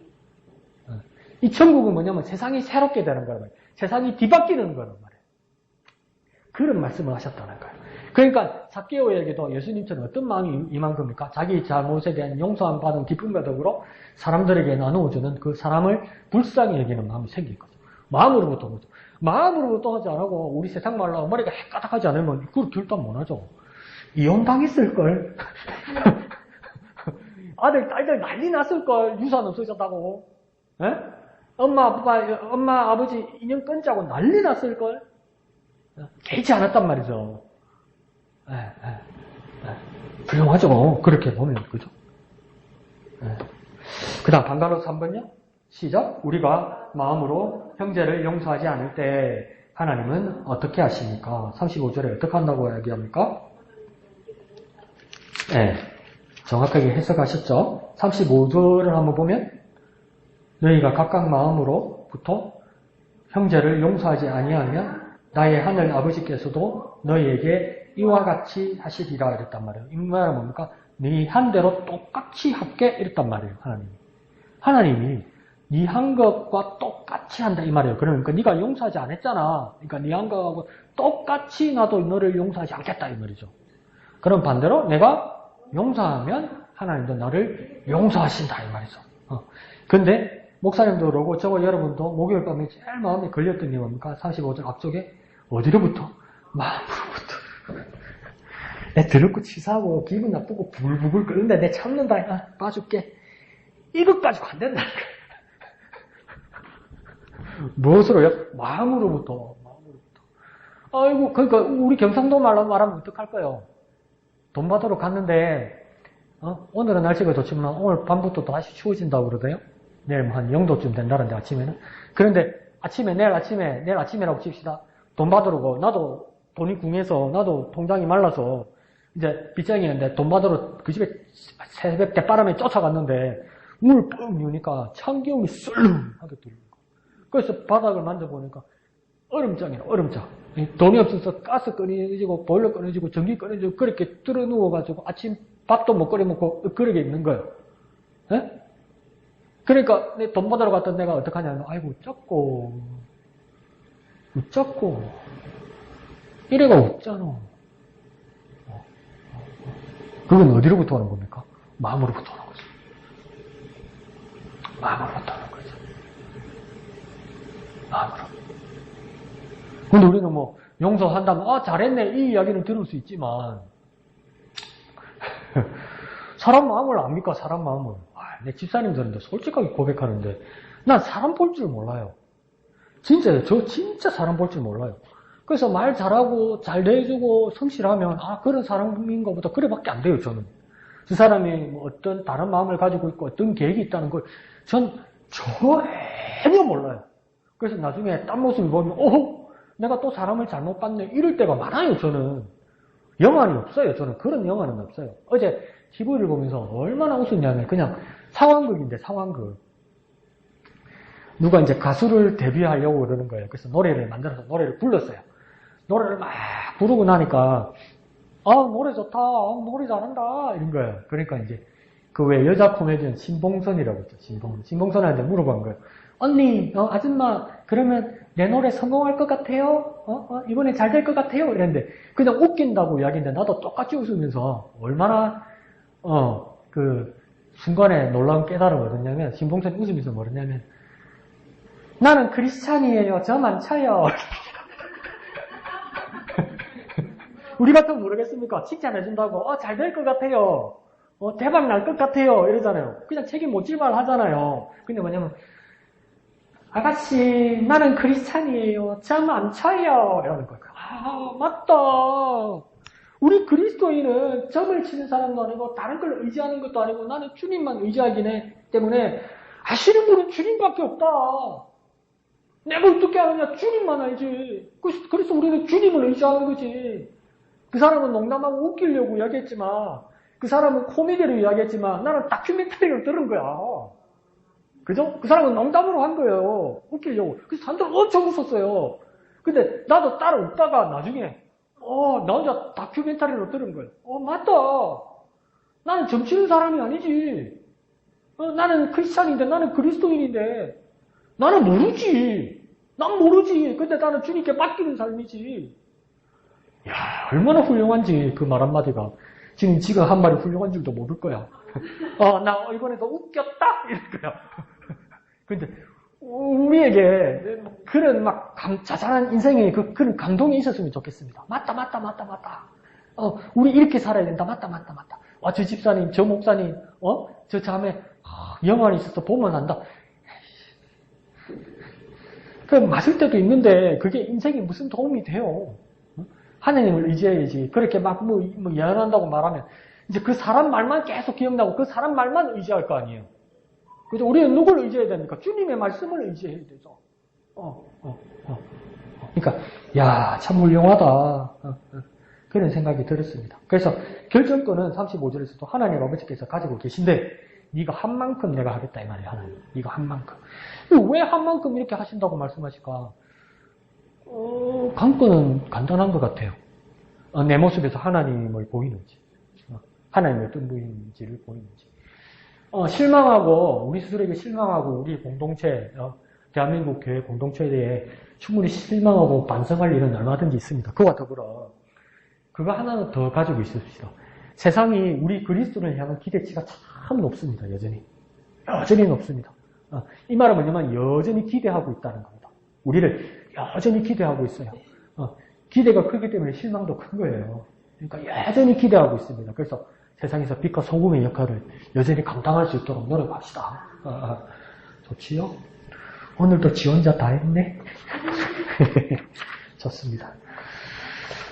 Speaker 1: 이 천국은 뭐냐면 세상이 새롭게 되는 거란 말이에요. 세상이 뒤바뀌는 거란 말이에요. 그런 말씀을 하셨다는 거예요. 그러니까 삭개오에게도 예수님처럼 어떤 마음이 임한 겁니까? 자기 잘못에 대한 용서함 받은 기쁨과 더불어 사람들에게 나누어주는 그 사람을 불쌍히 여기는 마음이 생길 거죠. 마음으로부터 뭐죠? 마음으로부터 하지 않고 우리 세상 말로 머리가 헷가닥하지 않으면 그걸 결단 못하죠. 이혼당했을걸. 아들, 딸들 난리 났을걸. 유산 없어졌다고. 엄마, 아버지 인연 끊자고 난리 났을걸. 개의치 않았단 말이죠. 훌륭하죠. 그렇게 보면, 그죠? 그 다음, 반가로서 3번요? 시작. 우리가 마음으로 형제를 용서하지 않을 때 하나님은 어떻게 하십니까? 35절에 어떻게 한다고 이야기합니까? 정확하게 해석하셨죠? 35절을 한번 보면 너희가 각각 마음으로부터 형제를 용서하지 아니하면 나의 하늘 아버지께서도 너희에게 이와 같이 하시리라 이랬단 말이에요. 이 말은 뭡니까? 네 한 대로 똑같이 할게 이랬단 말이에요. 하나님이 네 한 것과 똑같이 한다 이 말이에요. 그러니까 네가 용서하지 않았잖아. 그러니까 네 한 것하고 똑같이 나도 너를 용서하지 않겠다 이 말이죠. 그럼 반대로 내가 용서하면 하나님도 나를 용서하신다 이 말이죠. 근데 목사님도 그러고 저와 여러분도 목요일 밤에 제일 마음에 걸렸던 게 뭡니까? 35절 앞쪽에 어디로부터? 마음으로부터. 내 더럽고 치사하고 기분 나쁘고 부글부글 끓는데 내 참는다. 봐줄게. 이것 가지고 안 된다니까. 무엇으로요? 마음으로부터. 아이고, 그러니까 우리 경상도 말로 말하면 어떡할까요? 돈 받으러 갔는데 오늘은 날씨가 좋지만 오늘 밤부터 다시 추워진다고 그러대요. 내일 한 0도쯤 된다는데 아침에는. 그런데 내일 아침이라고 칩시다. 돈 받으러 고 나도 돈이 궁해서 나도 통장이 말라서 이제 빚쟁이인데 돈 받으러 그 집에 새벽 대바람에 쫓아갔는데 문을 뻥 여니까 찬기운이 썰렁하게 들리고 그래서 바닥을 만져보니까 얼음장이라 얼음장. 돈이 없어서 가스 끊어지고 보일러 끊어지고 전기 끊어지고 그렇게 들어 누워가지고 아침 밥도 못 끓여 먹고 그러게 있는 거예요. 네? 그러니까 내 돈 받으러 갔던 내가 어떡하냐면 아이고 웃자고 이래가 웃잖아. 그건 어디로부터 오는 겁니까? 마음으로부터 오는 거죠. 마음으로부터 오는 거죠. 마음으로. 근데 우리는 뭐 용서한다면 잘했네 이 이야기는 들을 수 있지만 사람 마음을 압니까? 사람 마음을. 내 집사님들인데 솔직하게 고백하는데 난 사람 볼 줄 몰라요. 진짜요. 저 진짜 사람 볼 줄 몰라요. 그래서 말 잘하고 잘 대해주고 성실하면 그런 사람인가 보다 그래밖에 안 돼요. 저는. 그 사람이 뭐 어떤 다른 마음을 가지고 있고 어떤 계획이 있다는 걸 전 전혀 몰라요. 그래서 나중에 딴 모습을 보면 내가 또 사람을 잘못 봤네 이럴 때가 많아요. 저는. 영화는 없어요. 저는 그런 영화는 없어요. 어제 TV를 보면서 얼마나 웃었냐면 그냥 상황극인데 상황극. 누가 이제 가수를 데뷔하려고 그러는 거예요. 그래서 노래를 만들어서 노래를 불렀어요. 노래를 막 부르고 나니까 노래 좋다. 노래 잘한다. 이런 거예요. 그러니까 이제 그 왜 여자 코미디언 신봉선이라고 있죠. 신봉선한테 물어본 거예요. 언니, 아줌마 그러면 내 노래 성공할 것 같아요? 이번에 잘 될 것 같아요? 이랬는데 그냥 웃긴다고 이야기인데 나도 똑같이 웃으면서 얼마나 그 순간에 놀라운 깨달음을 얻었냐면 신봉선이 웃으면서 뭐랬냐면 나는 크리스찬이에요. 저만 쳐요. 우리 같으면 모르겠습니까? 칭찬해준다고 잘 될 것 같아요. 대박 날 것 같아요. 이러잖아요. 그냥 책임 못 질 말 하잖아요. 근데 뭐냐면 아가씨 나는 크리스찬이에요. 저만 쳐요. 이러는 거예요. 맞다. 우리 그리스도인은 점을 치는 사람도 아니고 다른 걸 의지하는 것도 아니고 나는 주님만 의지하기 때문에 아시는 분은 주님밖에 없다. 내가 어떻게 아느냐? 주님만 알지. 그래서 우리는 주님을 의지하는 거지. 그 사람은 농담하고 웃기려고 이야기했지만 그 사람은 코미디로 이야기했지만 나는 다큐멘터리를 들은 거야. 그죠? 그 사람은 농담으로 한 거예요. 웃기려고. 그래서 사람들 엄청 웃었어요. 근데 나도 따로 웃다가 나중에 나 혼자 다큐멘터리로 들은 거예요. 맞다. 나는 점치는 사람이 아니지. 나는 크리스찬인데 나는 그리스도인인데 나는 모르지. 난 모르지. 근데 나는 주님께 맡기는 삶이지. 야, 얼마나 훌륭한지 그 말 한마디가. 지금 지가 한 말이 훌륭한 줄도 모를 거야. 나 이번에도 웃겼다? 이럴 거야. 근데 우리에게 그런 막 자잘한 인생에 그런 감동이 있었으면 좋겠습니다. 맞다. 우리 이렇게 살아야 된다. 맞다. 저 집사님, 저 목사님, 저 자매, 영환이 있어서 보면 안다. 그 맞을 때도 있는데 그게 인생에 무슨 도움이 돼요? 하나님을 의지해야지. 그렇게 막 예언한다고 말하면 이제 그 사람 말만 계속 기억나고 그 사람 말만 의지할 거 아니에요. 그죠? 우리는 누굴 의지해야 됩니까? 주님의 말씀을 의지해야 되죠. 그러니까 야, 참 훌륭하다. 그런 생각이 들었습니다. 그래서 결정권은 35절에서도 하나님 아버지께서 가지고 계신데 네가 한 만큼 내가 하겠다 이 말이에요. 하나님. 네가 한 만큼. 왜 한 만큼 이렇게 하신다고 말씀하실까? 관건은 간단한 것 같아요. 내 모습에서 하나님을 보이는지, 하나님의 어떤 분인지를 보이는지. 실망하고, 우리 스스로에게 실망하고, 우리 공동체, 대한민국 교회 공동체에 대해 충분히 실망하고 반성할 일은 얼마든지 있습니다. 그와 더불어, 그거 하나는 더 가지고 있읍시다. 세상이 우리 그리스도를 향한 기대치가 참 높습니다, 여전히. 여전히 높습니다. 이 말은 뭐냐면, 여전히 기대하고 있다는 겁니다. 우리를 여전히 기대하고 있어요. 기대가 크기 때문에 실망도 큰 거예요. 그러니까 여전히 기대하고 있습니다. 그래서 세상에서 빛과 소금의 역할을 여전히 감당할 수 있도록 노력합시다. 좋지요? 오늘도 지 혼자 다 했네? 좋습니다.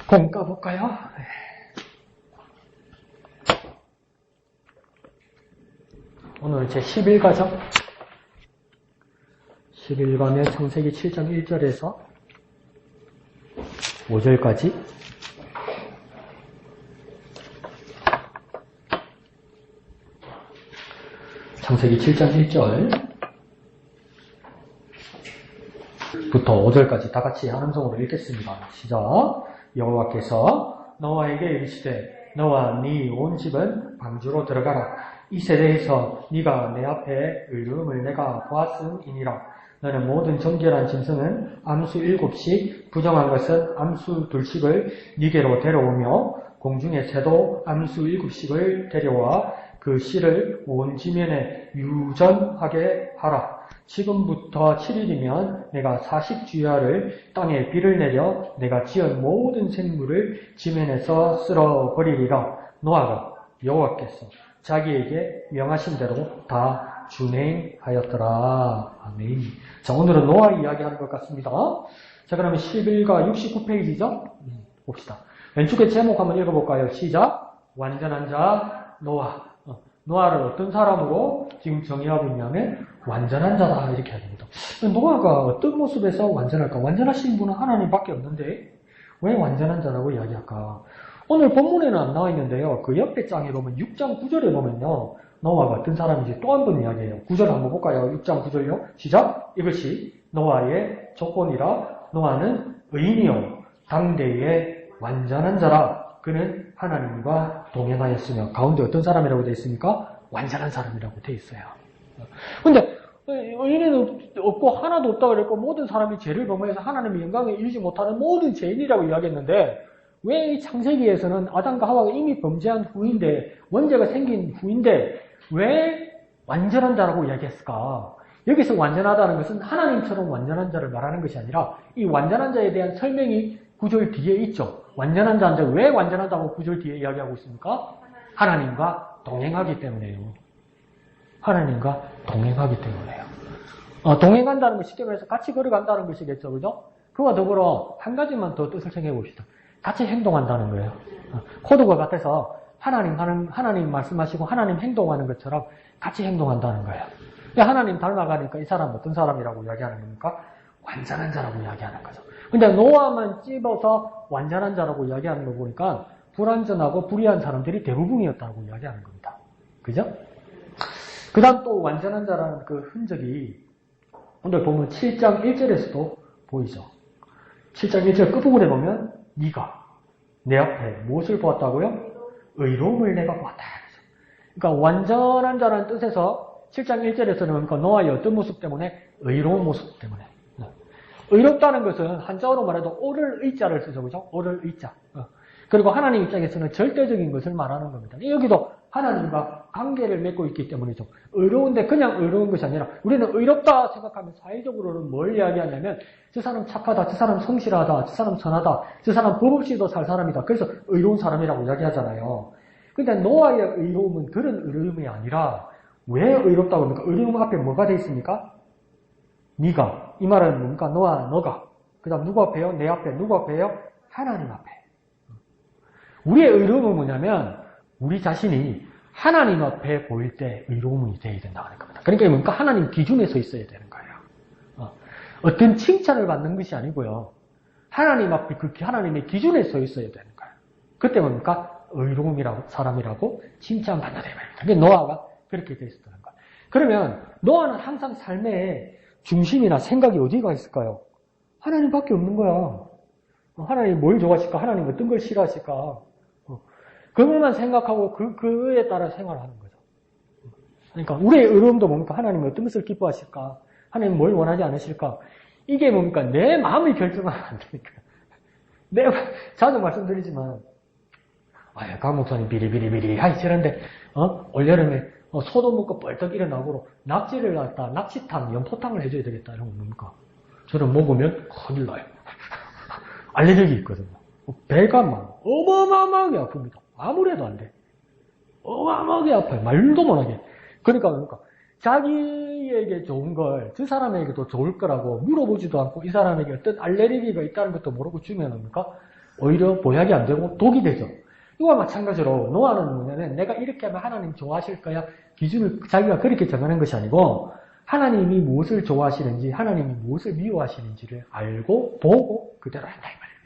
Speaker 1: 공 까볼까요? 오늘 제 11가죠? 11가면 창세기 7장 1절에서 5절까지 창세기 7장 1절부터 5절까지 다 같이 한 음성으로 읽겠습니다. 시작. 여호와께서 노아에게 이르시되 너와 네 온 집은 방주로 들어가라. 이 세대에서 네가 내 앞에 의로움을 내가 보았음이니라. 너는 모든 정결한 짐승은 암수 7씩, 부정한 것은 암수 2씩을 네게로 데려오며 공중의 새도 암수 7씩을 데려와 그 씨를 온 지면에 유전하게 하라. 지금부터 7일이면 내가 40주야를 땅에 비를 내려 내가 지은 모든 생물을 지면에서 쓸어버리리라. 노아가 여호와께서 자기에게 명하신 대로 다 준행하였더라. 아멘. 자, 오늘은 노아 이야기하는 것 같습니다. 자, 그러면 11과 69페이지죠? 봅시다. 왼쪽에 제목 한번 읽어볼까요? 시작. 완전한 자 노아. 노아를 어떤 사람으로 지금 정의하고 있냐면 완전한 자다 이렇게 해야 됩니다. 노아가 어떤 모습에서 완전할까? 완전하신 분은 하나님밖에 없는데 왜 완전한 자라고 이야기할까? 오늘 본문에는 안 나와 있는데요. 그 옆에 장에 보면 6장 9절에 보면요. 노아가 어떤 사람인지 또 한 번 이야기해요. 9절 한번 볼까요? 6장 9절요. 시작. 이것이 노아의 조건이라. 노아는 의인이요 당대의 완전한 자라. 그는 하나님과 동행하였으며. 가운데 어떤 사람이라고 되어 있습니까? 완전한 사람이라고 되어 있어요. 근데 의인은 없고 하나도 없다고 그랬고 모든 사람이 죄를 범해서 하나님의 영광을 이루지 못하는 모든 죄인이라고 이야기했는데 왜 이 창세기에서는 아담과 하와가 이미 범죄한 후인데 원죄가 생긴 후인데 왜 완전한 자라고 이야기했을까? 여기서 완전하다는 것은 하나님처럼 완전한 자를 말하는 것이 아니라 이 완전한 자에 대한 설명이 9절 뒤에 있죠. 완전한 자인데 왜 완전하다고 9절 뒤에 이야기하고 있습니까? 하나님과 동행하기 때문에요. 하나님과 동행하기 때문에요. 동행한다는 것 쉽게 말해서 같이 걸어간다는 것이겠죠. 그죠? 그와 더불어 한 가지만 더 뜻을 생각해 봅시다. 같이 행동한다는 거예요. 코드가 같아서 하나님 말씀하시고 하나님 행동하는 것처럼 같이 행동한다는 거예요. 하나님 닮아가니까 이 사람 어떤 사람이라고 이야기하는 겁니까? 완전한 자라고 이야기하는 거죠. 근데 노아만 찝어서 완전한 자라고 이야기하는 거 보니까 불완전하고 불의한 사람들이 대부분이었다고 이야기하는 겁니다. 그죠? 그 다음 또 완전한 자라는 그 흔적이 오늘 보면 7장 1절에서도 보이죠. 7장 1절 끝부분에 보면 네가 내 앞에 무엇을 보았다고요? 의로움을 내가 보았다. 그러니까 완전한 자라는 뜻에서 7장 1절에서는 그러니까 노아의 어떤 모습 때문에? 의로운 모습 때문에. 의롭다는 것은 한자어로 말해도 오를 의자를 쓰죠. 그죠? 오를 의자. 그리고 하나님 입장에서는 절대적인 것을 말하는 겁니다. 여기도 하나님과 관계를 맺고 있기 때문이죠. 의로운데 그냥 의로운 것이 아니라 우리는 의롭다 생각하면 사회적으로는 뭘 이야기하냐면 저 사람 착하다, 저 사람 성실하다, 저 사람 선하다, 저 사람 법 없이도 살 사람이다. 그래서 의로운 사람이라고 이야기하잖아요. 근데 노아의 의로움은 그런 의로움이 아니라 왜 의롭다고 합니까? 의로움 앞에 뭐가 돼 있습니까? 네가. 이 말은 뭡니까? 노아, 너가. 그 다음 누구 앞에요? 내 앞에. 누구 앞에요? 하나님 앞에. 우리의 의로움은 뭐냐면 우리 자신이 하나님 앞에 보일 때 의로움이 되어야 된다는 겁니다. 그러니까 뭡니까? 하나님 기준에 서 있어야 되는 거예요. 어떤 칭찬을 받는 것이 아니고요. 하나님 앞에 그 하나님의 기준에 서 있어야 되는 거예요. 그때 뭡니까? 의로움이라고, 사람이라고 칭찬받는다. 그게 노아가 그렇게 되어 있었다는 거예요. 그러면 노아는 항상 삶의 중심이나 생각이 어디가 있을까요? 하나님밖에 없는 거야. 하나님 뭘 좋아하실까? 하나님 어떤 걸 싫어하실까? 그것만 생각하고 그에 따라 생활하는 거죠. 그러니까 우리의 어려움도 뭡니까? 하나님이 어떤 것을 기뻐하실까? 하나님 뭘 원하지 않으실까? 이게 뭡니까? 내 마음이 결정하면 안 되니까. 내가 자주 말씀드리지만 강 목사님 비리비리비리 하기 싫은데 올여름에 소도 먹고 벌떡 일어나고 낙지를 갖다 낙지탕, 연포탕을 해줘야 되겠다 이런 거 뭡니까? 저는 먹으면 큰일 나요. 알레르기 있거든요. 배가 막 어마어마하게 아픕니다. 아무래도 안 돼. 어마어마하게 아파요. 말도 못하게. 그러니까 자기에게 좋은 걸 저 사람에게도 좋을 거라고 물어보지도 않고 이 사람에게 어떤 알레르기가 있다는 것도 모르고 주면 뭡니까? 오히려 보약이 안 되고 독이 되죠. 이와 마찬가지로 노아는 뭐냐면 내가 이렇게 하면 하나님 좋아하실 거야 기준을 자기가 그렇게 정하는 것이 아니고 하나님이 무엇을 좋아하시는지 하나님이 무엇을 미워하시는지를 알고 보고 그대로 한다 이 말이에요.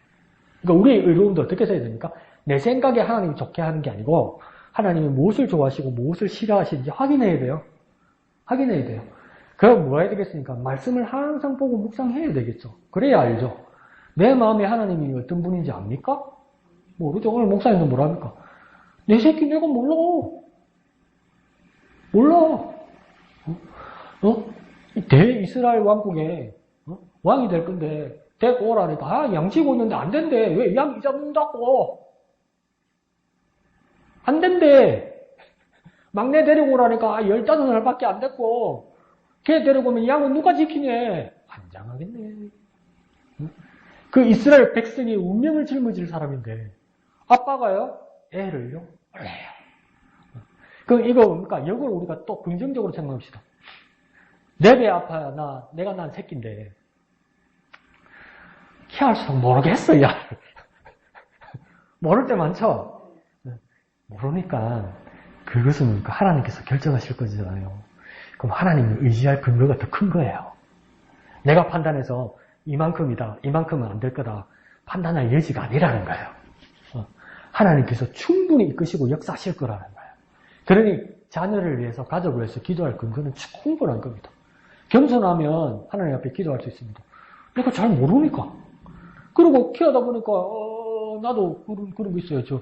Speaker 1: 그러니까 우리의 의로움도 어떻게 써야 됩니까? 내 생각에 하나님이 좋게 하는 게 아니고 하나님이 무엇을 좋아하시고 무엇을 싫어하시는지 확인해야 돼요. 확인해야 돼요. 그럼 뭐 해야 되겠습니까? 말씀을 항상 보고 묵상해야 되겠죠. 그래야 알죠. 내 마음에 하나님이 어떤 분인지 압니까? 모르죠. 오늘 목사님도 뭐랍니까? 내 새끼 내가 몰라. 몰라. 대이스라엘 왕국에 왕이 될 건데 데리고 오라니까 양치고 있는데 안 된대. 왜 양 잡는다고? 안 된대. 막내 데리고 오라니까 15살밖에 안 됐고 걔 데리고 오면 양은 누가 지키냐? 환장하겠네. 그 이스라엘 백성의 운명을 짊어질 사람인데 아빠가요? 애를요? 원래요. 그럼 이거 뭡니까? 이걸 우리가 또 긍정적으로 생각합시다. 내 배 아파야 내가 난 새끼인데 키할수록 모르겠어 야. 모를 때 많죠? 모르니까 그것은 뭡니까? 하나님께서 결정하실 거잖아요. 그럼 하나님을 의지할 근거가 더 큰 거예요. 내가 판단해서 이만큼이다, 이만큼은 안 될 거다 판단할 여지가 아니라는 거예요. 하나님께서 충분히 이끄시고 역사하실 거라는 거예요. 그러니 자녀를 위해서, 가족을 위해서 기도할 근거는 충분한 겁니다. 겸손하면 하나님 앞에 기도할 수 있습니다. 내가 잘 모르니까. 그리고 키우다 보니까 나도 그런 거 있어요. 저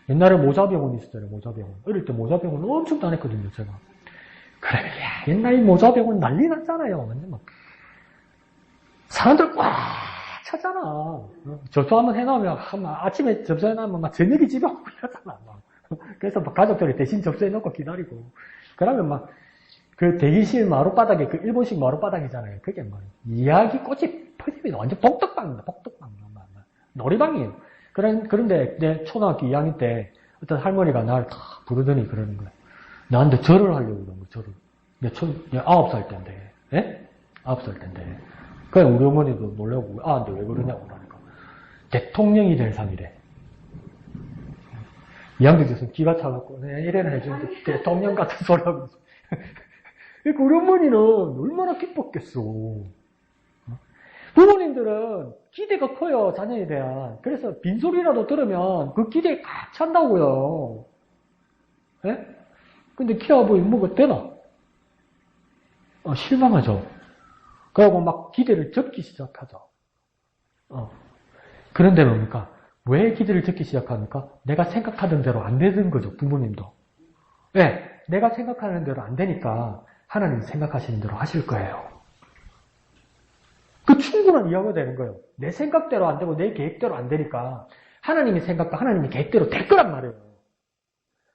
Speaker 1: 옛날에 모자병원 있었잖아요. 모자병원. 어릴 때 모자병원 엄청 다녔거든요. 제가. 그래, 옛날에 모자병원 난리 났잖아요. 완전 막 사람들 꽉 차잖아. 접수 한번 해놓으면 아침에 접수해놓으면 막 저녁에 집에 오고 이러잖아. 그래서 막 가족들이 대신 접수해놓고 기다리고. 그러면 막 그 대기실 마룻바닥에 그 일본식 마룻바닥이잖아요. 그게 뭐 이야기 꽃이 퍼집니다. 완전 복덕방입니다. 복덕방. 놀이방이에요. 그런데 내 초등학교 2학년 때 어떤 할머니가 나를 다 부르더니 그러는 거야. 나한테 절을 하려고 그러는 거야. 절을. 내 9살 때인데. 예? 9살 때인데. 그래 우리 어머니도 놀라고 근데 왜 그러냐고 그러니까. 대통령이 될 상이래. 2학년 돼서 기가 차갖고 이래는 해주는데 대통령 같은 소리 하고 있어. 그러니까 우리 어머니는 얼마나 기뻤겠어. 부모님들은 기대가 커요, 자녀에 대한. 그래서 빈소리라도 들으면 그 기대에 꽉 찬다고요. 예? 근데 키아보이 뭐가 되나? 실망하죠. 그리고 막 기대를 적기 시작하죠. 그런데 뭡니까? 왜 기대를 적기 시작합니까? 내가 생각하던 대로 안 되는 거죠, 부모님도. 예, 내가 생각하는 대로 안 되니까 하나님 생각하시는 대로 하실 거예요. 그 충분한 이해가 되는 거예요. 내 생각대로 안 되고 내 계획대로 안 되니까 하나님의 생각과 하나님의 계획대로 될 거란 말이에요.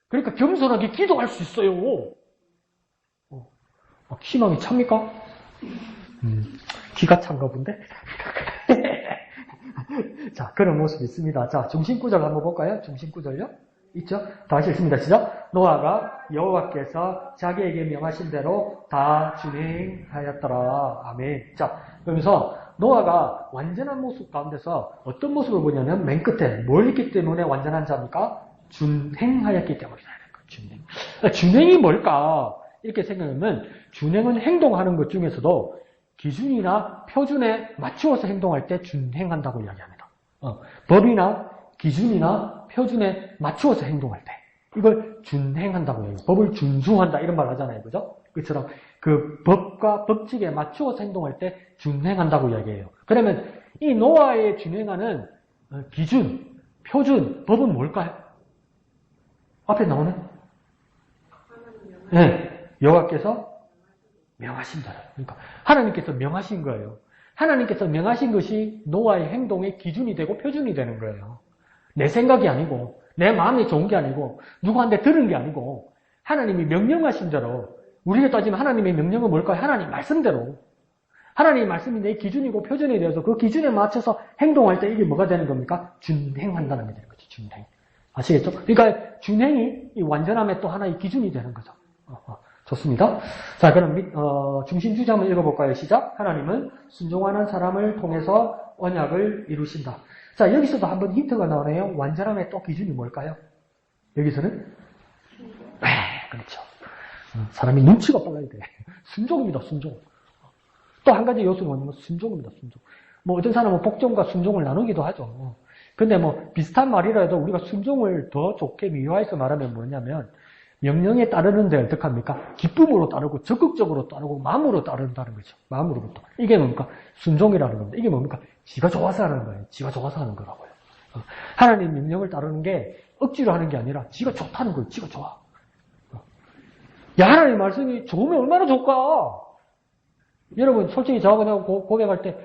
Speaker 1: 그러니까 겸손하게 기도할 수 있어요. 희망이 찹니까? 기가 찬가 본데? 자, 그런 모습이 있습니다. 자, 중심구절 한번 볼까요? 중심구절요? 있죠? 다시 읽습니다. 시작. 노아가 여호와께서 자기에게 명하신 대로 다 준행하였더라. 아멘. 자, 그러면서 노아가 완전한 모습 가운데서 어떤 모습을 보냐면 맨 끝에 뭘 했기 때문에 완전한 자입니까? 준행하였기 때문이다. 준행. 준행이 뭘까? 이렇게 생각하면 준행은 행동하는 것 중에서도 기준이나 표준에 맞추어서 행동할 때 준행한다고 이야기합니다. 법이나 기준이나 표준에 맞추어서 행동할 때 이걸 준행한다고 해요. 법을 준수한다 이런 말 하잖아요. 그죠? 그처럼 그 법과 법칙에 맞추어서 행동할 때 준행한다고 이야기해요. 그러면 이 노아에 준행하는 기준, 표준, 법은 뭘까요? 앞에 나오는? 네, 여호와께서 명하신 대로. 그러니까 하나님께서 명하신 거예요. 하나님께서 명하신 것이 노아의 행동의 기준이 되고 표준이 되는 거예요. 내 생각이 아니고 내 마음이 좋은 게 아니고 누구한테 들은 게 아니고 하나님이 명령하신 대로. 우리가 따지면 하나님의 명령은 뭘까요? 하나님 말씀대로. 하나님의 말씀이 내 기준이고 표준이 되어서 그 기준에 맞춰서 행동할 때 이게 뭐가 되는 겁니까? 준행한다는 게 되는 거죠. 준행. 아시겠죠? 그러니까 준행이 이 완전함의 또 하나의 기준이 되는 거죠. 좋습니다. 자, 그럼 중심 주제 한번 읽어볼까요? 시작. 하나님은 순종하는 사람을 통해서 언약을 이루신다. 자, 여기서도 한번 힌트가 나오네요. 완전함의 또 기준이 뭘까요? 여기서는? 그렇죠. 사람이 눈치가 빨라야 돼. 순종입니다, 순종. 또 한 가지 요소는 뭐냐면 순종입니다, 순종. 뭐 어떤 사람은 복종과 순종을 나누기도 하죠. 근데 뭐 비슷한 말이라도 우리가 순종을 더 좋게 미화해서 말하면 뭐냐면 명령에 따르는데 어떡합니까? 기쁨으로 따르고 적극적으로 따르고 마음으로 따른다는 거죠. 마음으로부터. 이게 뭡니까? 순종이라는 겁니다. 이게 뭡니까? 지가 좋아서 하는 거예요. 지가 좋아서 하는 거라고요. 하나님 명령을 따르는 게 억지로 하는 게 아니라 지가 좋다는 거예요. 지가 좋아. 야, 하나님 말씀이 좋으면 얼마나 좋을까? 여러분, 솔직히 저하고 내가 고백할 때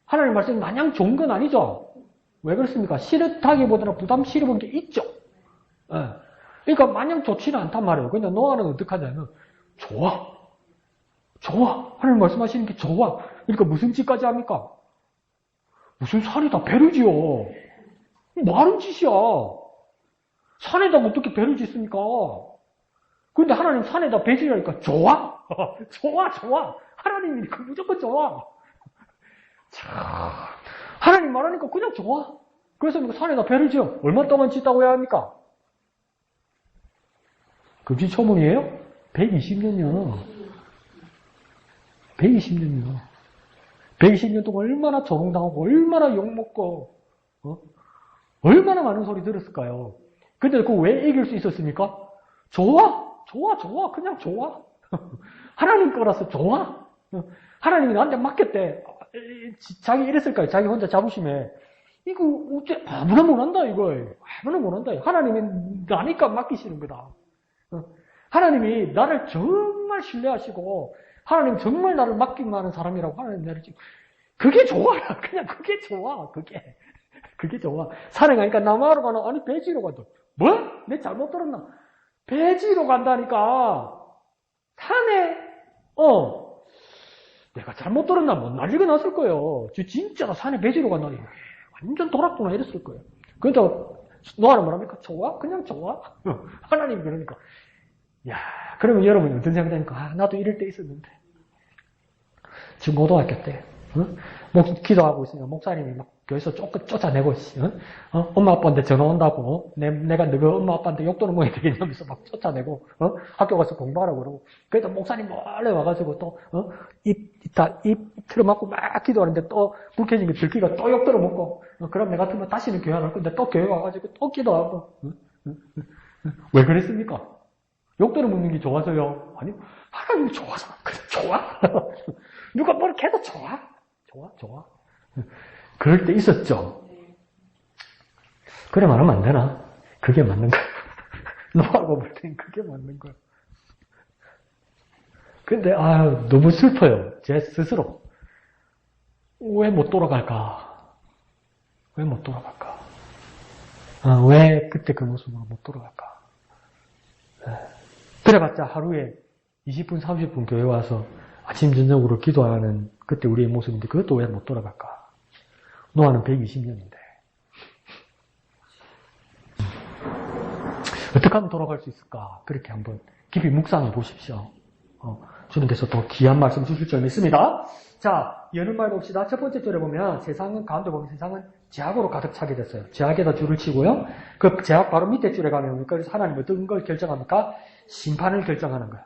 Speaker 1: 하나님 말씀이 마냥 좋은 건 아니죠? 왜 그렇습니까? 싫다기보다는 부담 스러운 게 있죠. 예. 그러니까 마냥 좋지는 않단 말이에요. 근데 노아는 어떻게 하냐면 좋아. 하나님 말씀하시는 게 좋아. 그러니까 무슨 짓까지 합니까? 무슨 산에다 배를 지어. 말은 짓이야. 산에다 어떻게 배를 짓습니까? 근데 하나님 산에다 배 지으니까 좋아. 좋아. 하나님이니까 무조건 좋아. 자, 하나님 말하니까 그냥 좋아. 그래서 산에다 배를 지어. 얼마 동안 짓다고 해야 합니까? 금시초문이에요? 120년이요. 120년이요. 120년 동안 얼마나 조롱당하고 얼마나 욕먹고 얼마나 많은 소리 들었을까요? 근데 그거 왜 이길 수 있었습니까? 좋아. 그냥 좋아. 하나님 거라서 좋아. 하나님이 나한테 맡겼대. 자기 이랬을까요? 자기 혼자 자부심에. 이거 어째 아무나 못한다 이거. 아무나 못한다. 하나님이 나니까 맡기시는 거다. 하나님이 나를 정말 신뢰하시고 하나님 정말 나를 맡기만 하는 사람이라고 하나님 나를 지금 그게 좋아. 그냥 그게 좋아. 그게 좋아. 산에 가니까 나무하러 가나? 아니 배지로 간다. 뭐? 내 잘못 들었나? 배지로 간다니까. 산에 내가 잘못 들었나? 뭐 난리가 났을 거예요. 진짜 산에 배지로 간다니. 완전 도락도나 이랬을 거예요. 그러니까 노아는 뭐랍니까? 좋아? 그냥 좋아? 하나님 그러니까. 야, 그러면 여러분이 어떤 생각하니까 나도 이럴 때 있었는데. 지금 고등학교 때 기도하고 있으니까 목사님이 막 교회에서 쫓아내고 있어. 엄마 아빠한테 전화 온다고. 내가 너희 엄마 아빠한테 욕도는 모양이 되겠냐면서 막 쫓아내고 학교 가서 공부하라고 그러고. 그래도 목사님 몰래 와가지고 또 입 틀어막고 막 기도하는데 또 불쾌해진 게 들키가 또 욕 들어먹고. 그럼 내 같으면 다시는 교회 안 갈 건데 또 교회 와가지고 또 기도하고. 왜 그랬습니까? 욕 들어먹는 게 좋아서요? 아니, 하나님이 좋아서. 그래, 좋아? 누가 뭘 해도 좋아? 좋아. 그럴 때 있었죠. 그래 말하면 안 되나? 그게 맞는 거야. 노하고 볼 땐 그게 맞는 거야. 근데 너무 슬퍼요. 제 스스로. 왜 못 돌아갈까? 왜 그때 그 모습으로 못 돌아갈까? 그래봤자 하루에 20분, 30분 교회 와서 아침, 저녁으로 기도하는 그때 우리의 모습인데 그것도 왜 못 돌아갈까? 노아는 120년인데. 어떻게 하면 돌아갈 수 있을까? 그렇게 한번 깊이 묵상해 보십시오. 주님께서 또 귀한 말씀 주실 줄 믿습니다. 자, 여는 말 봅시다. 첫 번째 줄에 보면 가운데 보면 세상은 죄악으로 가득 차게 됐어요. 죄악에다 줄을 치고요. 그 죄악 바로 밑에 줄에 가면 그래서 하나님 어떤 걸 결정합니까? 심판을 결정하는 거예요.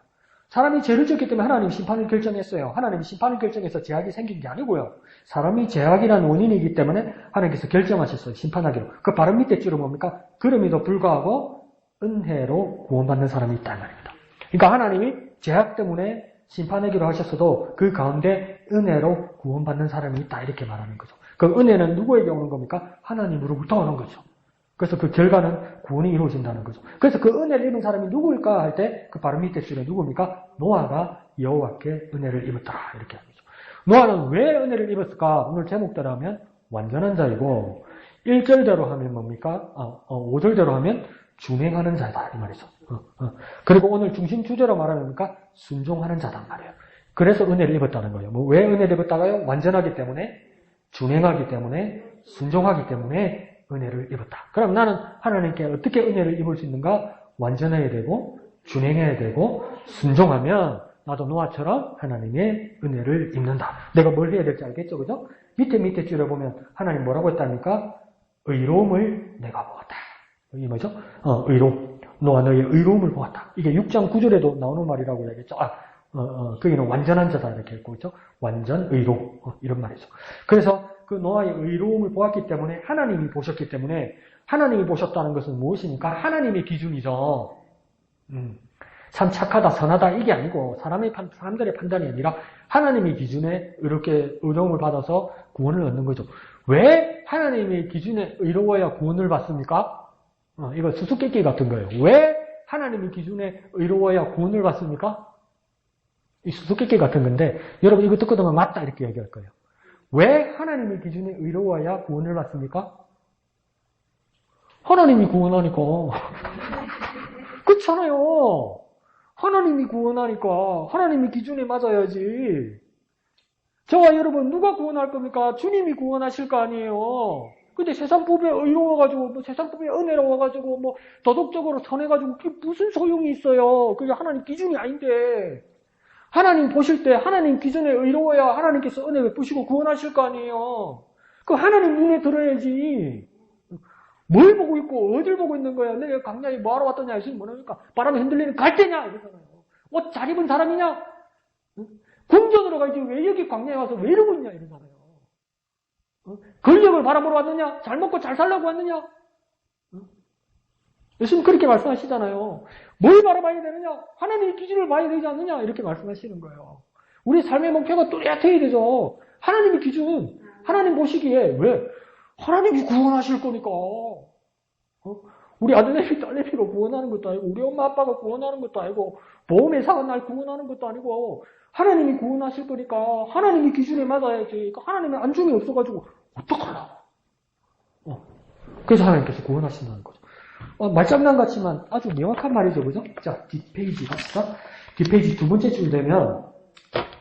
Speaker 1: 사람이 죄를 졌기 때문에 하나님이 심판을 결정했어요. 하나님이 심판을 결정해서 죄악이 생긴 게 아니고요. 사람이 죄악이라는 원인이기 때문에 하나님께서 결정하셨어요. 심판하기로. 그 바로 밑에 줄은 뭡니까? 그럼에도 불구하고 은혜로 구원받는 사람이 있다는 말입니다. 그러니까 하나님이 죄악 때문에 심판하기로 하셨어도 그 가운데 은혜로 구원받는 사람이 있다 이렇게 말하는 거죠. 그 은혜는 누구에게 오는 겁니까? 하나님으로부터 오는 거죠. 그래서 그 결과는 구원이 이루어진다는 거죠. 그래서 그 은혜를 입은 사람이 누구일까 할 때 그 바로 밑에 줄에 누굽니까? 노아가 여호와께 은혜를 입었더라 이렇게 하는 거죠. 노아는 왜 은혜를 입었을까? 오늘 제목대로 하면 완전한 자이고 1절대로 하면 뭡니까? 5절대로 하면 준행하는 자다 이 말이죠. 그리고 오늘 중심 주제로 말하면 뭡니까? 순종하는 자단 말이에요. 그래서 은혜를 입었다는 거예요. 뭐 왜 은혜를 입었다가요? 완전하기 때문에, 준행하기 때문에, 순종하기 때문에 은혜를 입었다. 그럼 나는 하나님께 어떻게 은혜를 입을 수 있는가? 완전해야 되고, 준행해야 되고, 순종하면 나도 노아처럼 하나님의 은혜를 입는다. 내가 뭘 해야 될지 알겠죠? 그죠? 밑에 줄에 보면 하나님 뭐라고 했답니까? 의로움을 내가 보았다. 이게 뭐죠? 의로움. 노아 너의 의로움을 보았다. 이게 6장 9절에도 나오는 말이라고 해야겠죠? 거기는 완전한 자다 이렇게 했고, 그죠? 완전 의로움. 이런 말이죠. 그래서 그 노아의 의로움을 보았기 때문에 하나님이 보셨기 때문에 하나님이 보셨다는 것은 무엇입니까? 하나님의 기준이죠. 참 착하다, 선하다 이게 아니고 사람들의 판단이 아니라 하나님의 기준에 이렇게 의로움을 받아서 구원을 얻는 거죠. 왜 하나님의 기준에 의로워야 구원을 받습니까? 이거 수수께끼 같은 거예요. 왜 하나님의 기준에 의로워야 구원을 받습니까? 이 수수께끼 같은 건데 여러분 이거 듣고 나면 맞다 이렇게 얘기할 거예요. 왜 하나님의 기준에 의로워야 구원을 받습니까? 하나님이 구원하니까. 그렇잖아요. 하나님이 구원하니까 하나님의 기준에 맞아야지. 저와 여러분 누가 구원할 겁니까? 주님이 구원하실 거 아니에요. 근데 세상법에 의로워가지고 뭐 세상법에 은혜로워가지고 뭐 도덕적으로 선해가지고 그게 무슨 소용이 있어요. 그게 하나님 기준이 아닌데. 하나님 보실 때 하나님 기준에 의로워야 하나님께서 은혜 베푸시고 구원하실 거 아니에요. 그 하나님 눈에 들어야지. 뭘 보고 있고 어딜 보고 있는 거야. 내가 광야에 뭐하러 왔더냐 예수님 뭐랍니까? 바람에 흔들리는 갈대냐 이러잖아요. 옷 잘 입은 사람이냐? 궁전으로 가야지 왜 여기 광야에 와서 왜 이러고 있냐 이러잖아요. 권력을 바라보러 왔느냐? 잘 먹고 잘 살라고 왔느냐? 예수님 그렇게 말씀하시잖아요. 뭘 바라봐야 되느냐? 하나님의 기준을 봐야 되지 않느냐? 이렇게 말씀하시는 거예요. 우리 삶의 목표가 뚜렷해야 되죠. 하나님의 기준, 하나님 보시기에 왜? 하나님이 구원하실 거니까. 우리 아들내미, 딸내미가 구원하는 것도 아니고 우리 엄마 아빠가 구원하는 것도 아니고 보험회사가 날 구원하는 것도 아니고 하나님이 구원하실 거니까 하나님의 기준에 맞아야지. 그러니까 하나님의 안중이 없어가지고 어떡하려고. 그래서 하나님께서 구원하신다는 거죠. 말장난 같지만 아주 명확한 말이죠. 그죠? 자, 뒷페이지 갑시다. 뒷페이지 두 번째 줄 되면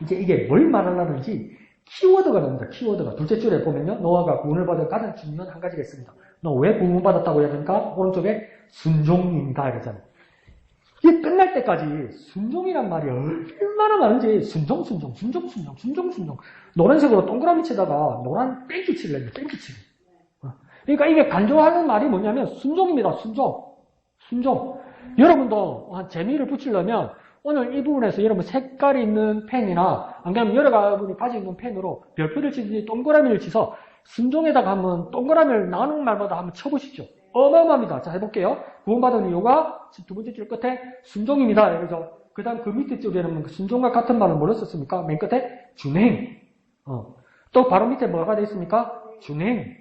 Speaker 1: 이제 이게 뭘 말하려는지 키워드가 나옵니다. 키워드가. 둘째 줄에 보면요. 노아가 구원을 받은 가장 중요한 한 가지가 있습니다. 너 왜 구원받았다고 해야 되니까? 오른쪽에 순종입니다. 이러잖아요. 이게 끝날 때까지 순종이란 말이 얼마나 많은지 순종. 노란색으로 동그라미 치다가 노란 땡기 칠래요. 땡기 치기. 그러니까 이게 간조하는 말이 뭐냐면 순종입니다. 순종. 여러분도 재미를 붙이려면 오늘 이 부분에서 여러분 색깔이 있는 펜이나 안 그러면 여러분이 가지고 있는 펜으로 별표를 치든지 동그라미를 치서 순종에다가 한번 동그라미를 나누는 말마다 한번 쳐보시죠. 어마어마합니다. 자, 해볼게요. 구원받은 이유가 두 번째 줄 끝에 순종입니다. 그래서 그 다음 그 밑에 줄에는 순종과 같은 말을 뭐로 썼습니까? 맨 끝에 준행. 또 바로 밑에 뭐가 되어 있습니까? 준행.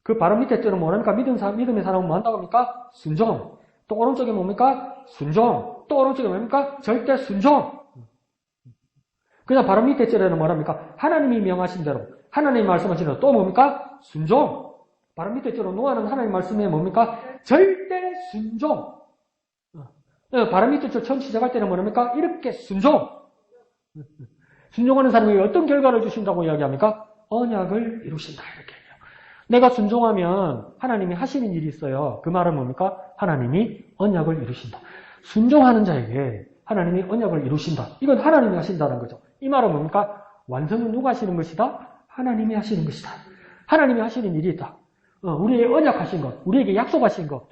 Speaker 1: 그 바로 밑에 줄은 뭐랍니까? 믿음의 사람은 뭐 한다고 합니까? 순종. 또 오른쪽에 뭡니까? 순종. 또 오른쪽에 뭡니까? 절대 순종. 그냥 바로 밑에 줄에는 뭐랍니까? 하나님이 명하신 대로, 하나님이 말씀하신 대로 또 뭡니까? 순종. 바로 밑에 줄은 노아는 하나님 말씀에 뭡니까? 절대 순종. 바로 밑에 줄 처음 시작할 때는 뭐랍니까? 이렇게 순종. 순종하는 사람에게 어떤 결과를 주신다고 이야기합니까? 언약을 이루신다. 이렇게 해요. 내가 순종하면 하나님이 하시는 일이 있어요. 그 말은 뭡니까? 하나님이 언약을 이루신다. 순종하는 자에게 하나님이 언약을 이루신다. 이건 하나님이 하신다는 거죠. 이 말은 뭡니까? 완성은 누가 하시는 것이다? 하나님이 하시는 것이다. 하나님이 하시는 일이 있다. 우리에게 언약하신 것, 우리에게 약속하신 것,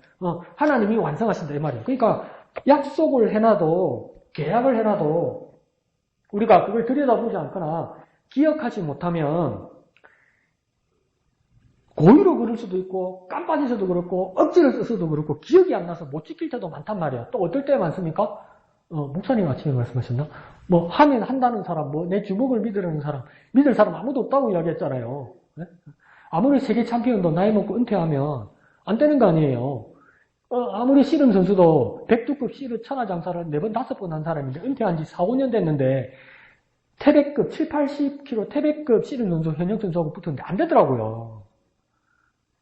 Speaker 1: 하나님이 완성하신다 이 말이에요. 그러니까 약속을 해놔도, 계약을 해놔도 우리가 그걸 들여다보지 않거나 기억하지 못하면 고의로 그럴 수도 있고 깜빡해서도 그렇고 억지로 써서도 그렇고 기억이 안 나서 못 지킬 때도 많단 말이에요. 또 어떨 때 많습니까? 목사님 아침에 말씀하셨나? 뭐 하면 한다는 사람, 뭐 내 주먹을 믿으라는 사람, 믿을 사람 아무도 없다고 이야기했잖아요. 네? 아무리 세계 챔피언도 나이 먹고 은퇴하면 안 되는 거 아니에요. 아무리 씨름 선수도 백두급 씨름 천하장사를 4번, 5번 한 사람인데 은퇴한 지 4, 5년 됐는데 태백급 7, 80kg 태백급 씨름 선수 현역 선수하고 붙었는데 안 되더라고요.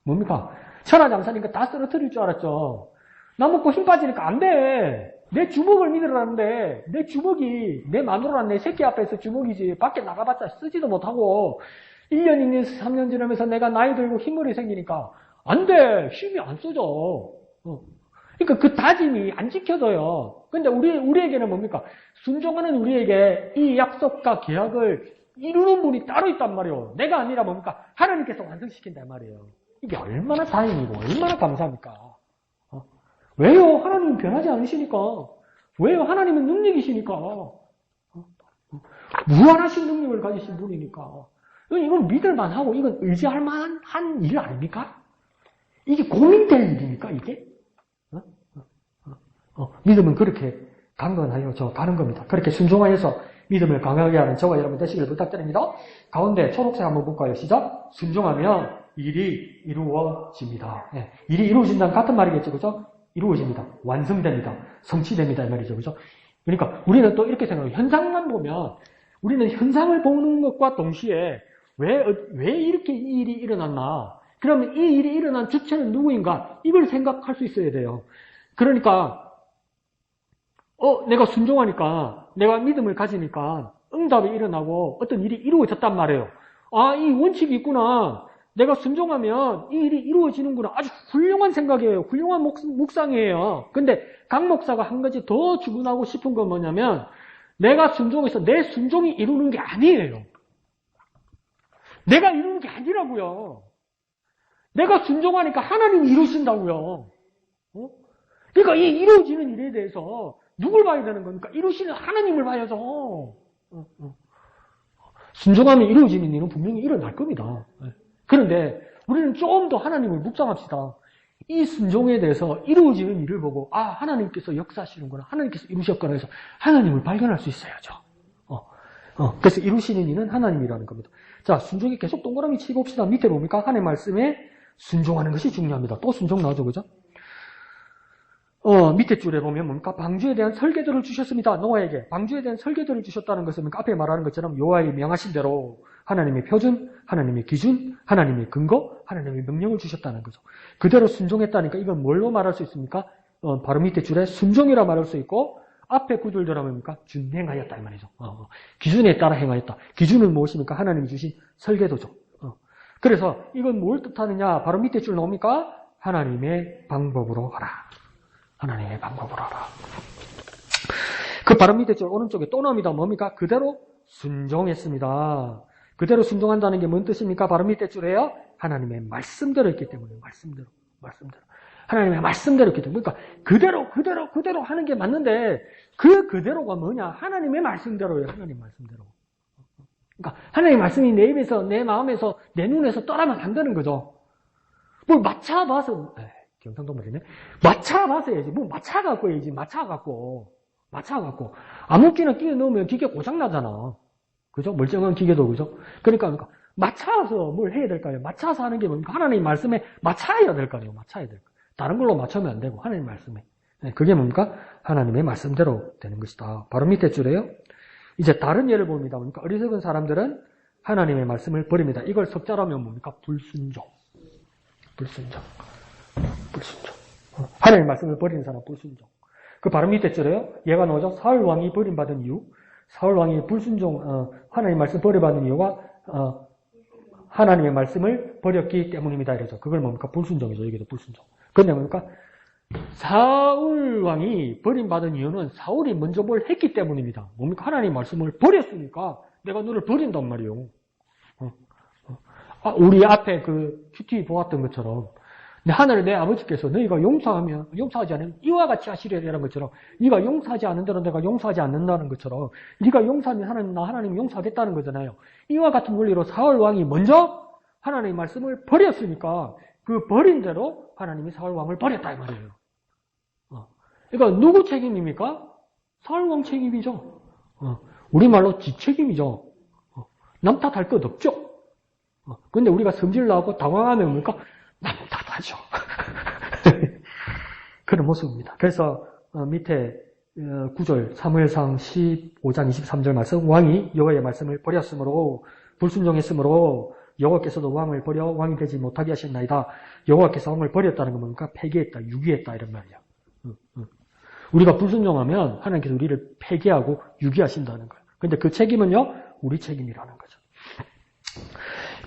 Speaker 1: 뭡니까? 천하장사니까 다 쓰러뜨릴 줄 알았죠. 나 먹고 힘 빠지니까 안 돼. 내 주먹을 믿으라는데 내 주먹이 내 마누라랑 내 새끼 앞에서 주먹이지 밖에 나가봤자 쓰지도 못하고 1년, 2년, 3년 지나면서 내가 나이 들고 흰머리 생기니까 안 돼. 힘이 안 써져. 그러니까 그 다짐이 안 지켜져요. 근데 우리에게는 뭡니까? 순종하는 우리에게 이 약속과 계약을 이루는 분이 따로 있단 말이에요. 내가 아니라 뭡니까? 하나님께서 완성시킨단 말이에요. 이게 얼마나 다행이고 얼마나 감사합니까? 왜요? 하나님은 변하지 않으시니까. 왜요? 하나님은 능력이시니까. 무한하신 능력을 가지신 분이니까. 이건 믿을만 하고 이건 의지할 만한 일 아닙니까? 이게 고민될 일입니까? 이게? 믿음은 그렇게 강건하여 저 가는 겁니다. 그렇게 순종하여서 믿음을 강하게 하는 저와 여러분 되시길 부탁드립니다. 가운데 초록색 한번 볼까요? 시작. 순종하면 일이 이루어집니다. 네. 일이 이루어진다는 같은 말이겠죠. 그죠? 이루어집니다. 완성됩니다. 성취됩니다. 이 말이죠. 그죠? 그러니까 우리는 또 이렇게 생각해요. 현상만 보면 우리는 현상을 보는 것과 동시에 왜 이렇게 이 일이 일어났나? 그러면 이 일이 일어난 주체는 누구인가? 이걸 생각할 수 있어야 돼요. 그러니까 내가 순종하니까 내가 믿음을 가지니까 응답이 일어나고 어떤 일이 이루어졌단 말이에요. 아, 이 원칙이 있구나. 내가 순종하면 이 일이 이루어지는구나. 아주 훌륭한 생각이에요. 훌륭한 묵상이에요. 근데 강 목사가 한 가지 더 주문하고 싶은 건 뭐냐면 내가 순종해서 내 순종이 이루는 게 아니에요. 내가 이루는 게 아니라고요. 내가 순종하니까 하나님이 이루신다고요. 그러니까 이 이루어지는 일에 대해서 누굴 봐야 되는 겁니까? 이루시는 하나님을 봐야죠. 순종하면 이루어지는 일은 분명히 일어날 겁니다. 그런데 우리는 좀 더 하나님을 묵상합시다. 이 순종에 대해서 이루어지는 일을 보고 하나님께서 역사하시는구나. 하나님께서 이루셨구나 해서 하나님을 발견할 수 있어야죠. 그래서 이루시는 일은 하나님이라는 겁니다. 자, 순종에 계속 동그라미 치고 봅시다. 밑에 뭡니까? 하나님의 말씀에 순종하는 것이 중요합니다. 또 순종 나오죠. 그죠? 밑에 줄에 보면 뭡니까? 방주에 대한 설계도를 주셨습니다. 노아에게. 방주에 대한 설계도를 주셨다는 것은 뭡니까? 앞에 말하는 것처럼 여호와의 명하신 대로 하나님의 표준, 하나님의 기준, 하나님의 근거, 하나님의 명령을 주셨다는 거죠. 그대로 순종했다니까 이건 뭘로 말할 수 있습니까? 바로 밑에 줄에 순종이라 말할 수 있고 앞에 구절대로 뭡니까? 준행하였다 이 말이죠. 기준에 따라 행하였다. 기준은 무엇입니까? 하나님이 주신 설계도죠. 그래서 이건 뭘 뜻하느냐? 바로 밑에 줄 나옵니까? 하나님의 방법으로 하라. 하나님의 방법으로 하라. 그 바로 밑에 줄 오른쪽에 또 나옵니다. 뭡니까? 그대로 순종했습니다. 그대로 순종한다는 게 뭔 뜻입니까? 바로 밑에 줄에요. 하나님의 말씀대로 했기 때문에 말씀대로. 하나님의 말씀대로 했기 때문에 그러니까 그대로 하는 게 맞는데 그대로가 뭐냐? 하나님의 말씀대로예요. 하나님 말씀대로. 그러니까 하나님의 말씀이 내 입에서 내 마음에서 내 눈에서 떠나면 안 되는 거죠. 뭘 맞춰봐서 경상도 말이네. 맞춰봐서 해야지. 뭐 맞춰갖고 해야지. 맞춰갖고. 아무렇게나 끼워 넣으면 기계 고장나잖아. 그죠? 멀쩡한 기계도, 그죠? 그러니까, 맞춰서 뭘 해야 될까요? 맞춰서 하는 게 뭡니까? 하나님 말씀에 맞춰야 될 거 아니에요? 맞춰야 될 거. 다른 걸로 맞추면 안 되고, 하나님 말씀에. 그게 뭡니까? 하나님의 말씀대로 되는 것이다. 바로 밑에 줄에요. 이제 다른 예를 봅니다. 뭡니까? 어리석은 사람들은 하나님의 말씀을 버립니다. 이걸 석자라면 뭡니까? 불순종. 하나님의 말씀을 버리는 사람 불순종. 그 바로 밑에 줄에요. 얘가 나오죠. 사울 왕이 버림받은 이유. 사울 왕이 불순종, 하나님의 말씀 버려받는 이유가, 하나님의 말씀을 버렸기 때문입니다. 이러죠. 그걸 뭡니까? 불순종이죠. 여기도 불순종. 근데 뭡니까? 사울 왕이 버림받은 이유는 사울이 먼저 뭘 했기 때문입니다. 뭡니까? 하나님의 말씀을 버렸으니까 내가 너를 버린단 말이에요. 우리 앞에 그 큐티 보았던 것처럼 하늘의 내 아버지께서 너희가 용서하지 않으면 이와 같이 하시려야 되는 것처럼 네가 용서하지 않는 대로 내가 용서하지 않는다는 것처럼 네가 용서하면 하나님 용서하겠다는 거잖아요. 이와 같은 원리로 사울 왕이 먼저 하나님의 말씀을 버렸으니까 그 버린 대로 하나님이 사울 왕을 버렸다 이 말이에요. 그러니까 누구 책임입니까? 사울 왕 책임이죠. 우리말로 지책임이죠. 남 탓할 것 없죠. 근데 우리가 성질 나고 당황하면 뭡니까? 남 탓하죠. 그런 모습입니다. 그래서 밑에 9절 사무엘상 15장 23절 말씀 왕이 여호와의 말씀을 버렸으므로 불순종했으므로 여호와께서도 왕을 버려 왕이 되지 못하게 하셨나이다. 여호와께서 왕을 버렸다는 건 뭡니까? 폐기했다, 유기했다 이런 말이야. 우리가 불순종하면 하나님께서 우리를 폐기하고 유기하신다는 거예요. 근데 그 책임은요, 우리 책임이라는 거죠.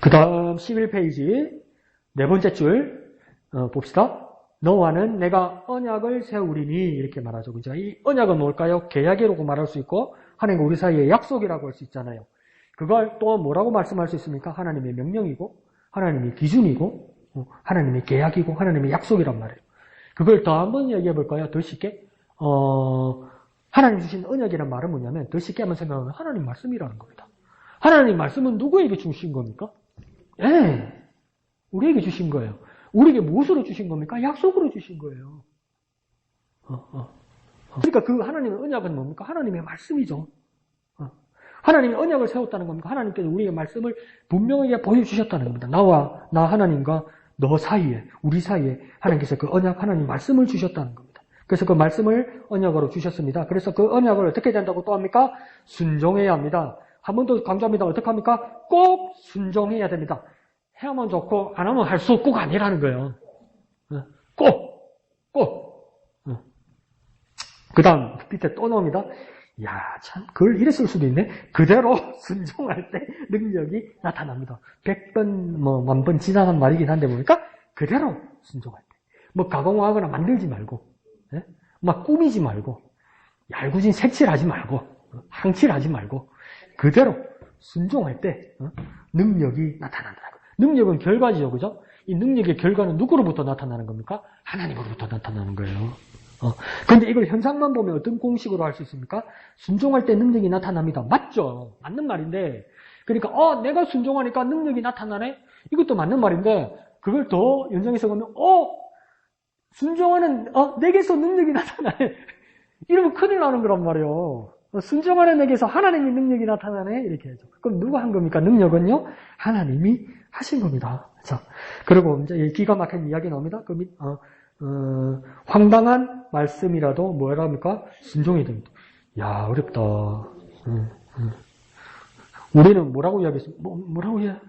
Speaker 1: 그 다음 11페이지 네 번째 줄 봅시다. 너와는 내가 언약을 세우리니 이렇게 말하죠. 그죠? 이 언약은 뭘까요? 계약이라고 말할 수 있고 하나님과 우리 사이의 약속이라고 할 수 있잖아요. 그걸 또 뭐라고 말씀할 수 있습니까? 하나님의 명령이고 하나님의 기준이고 하나님의 계약이고 하나님의 약속이란 말이에요. 그걸 더 한번 이야기해 볼까요? 더 쉽게 하나님 주신 언약이란 말은 뭐냐면 더 쉽게 한번 생각하면 하나님 말씀이라는 겁니다. 하나님 말씀은 누구에게 주신 겁니까? 예, 우리에게 주신 거예요. 우리에게 무엇으로 주신 겁니까? 약속으로 주신 거예요. 그러니까 그 하나님의 언약은 뭡니까? 하나님의 말씀이죠. 하나님이 언약을 세웠다는 겁니까? 하나님께서 우리의 말씀을 분명하게 보여주셨다는 겁니다. 나 하나님과 너 사이에, 우리 사이에 하나님께서 그 언약, 하나님 말씀을 주셨다는 겁니다. 그래서 그 말씀을 언약으로 주셨습니다. 그래서 그 언약을 어떻게 된다고 또 합니까? 순종해야 합니다. 한 번 더 강조합니다. 어떻게 합니까? 꼭 순종해야 됩니다. 해야만 좋고 안 하면 할 수 없고가 아니라는 거예요. 꼭. 그 다음 밑에 또 나옵니다. 야, 참 그걸 이래 쓸 수도 있네. 그대로 순종할 때 능력이 나타납니다. 100번 뭐 1000번 지나간 말이긴 한데 뭡니까? 그대로 순종할 때. 뭐 가공하거나 만들지 말고 막 꾸미지 말고 얄궂은 색칠하지 말고 항칠하지 말고 그대로 순종할 때 능력이 나타난다고. 능력은 결과지요, 그죠? 이 능력의 결과는 누구로부터 나타나는 겁니까? 하나님으로부터 나타나는 거예요. 근데 이걸 현상만 보면 어떤 공식으로 할 수 있습니까? 순종할 때 능력이 나타납니다. 맞죠? 맞는 말인데, 그러니까 내가 순종하니까 능력이 나타나네? 이것도 맞는 말인데, 그걸 더 연장해서 보면 순종하는 내게서 능력이 나타나네. 이러면 큰일 나는 거란 말이에요. 순종하는 내게서 하나님의 능력이 나타나네? 이렇게 하죠. 그럼 누가 한 겁니까? 능력은요? 하나님이 하신 겁니다. 자, 그리고 이제 기가 막힌 이야기 나옵니다. 황당한 말씀이라도 뭐라 합니까? 순종이 됩니다. 야, 어렵다. 우리는 뭐라고 이야기했습니까? 뭐라고 이야기?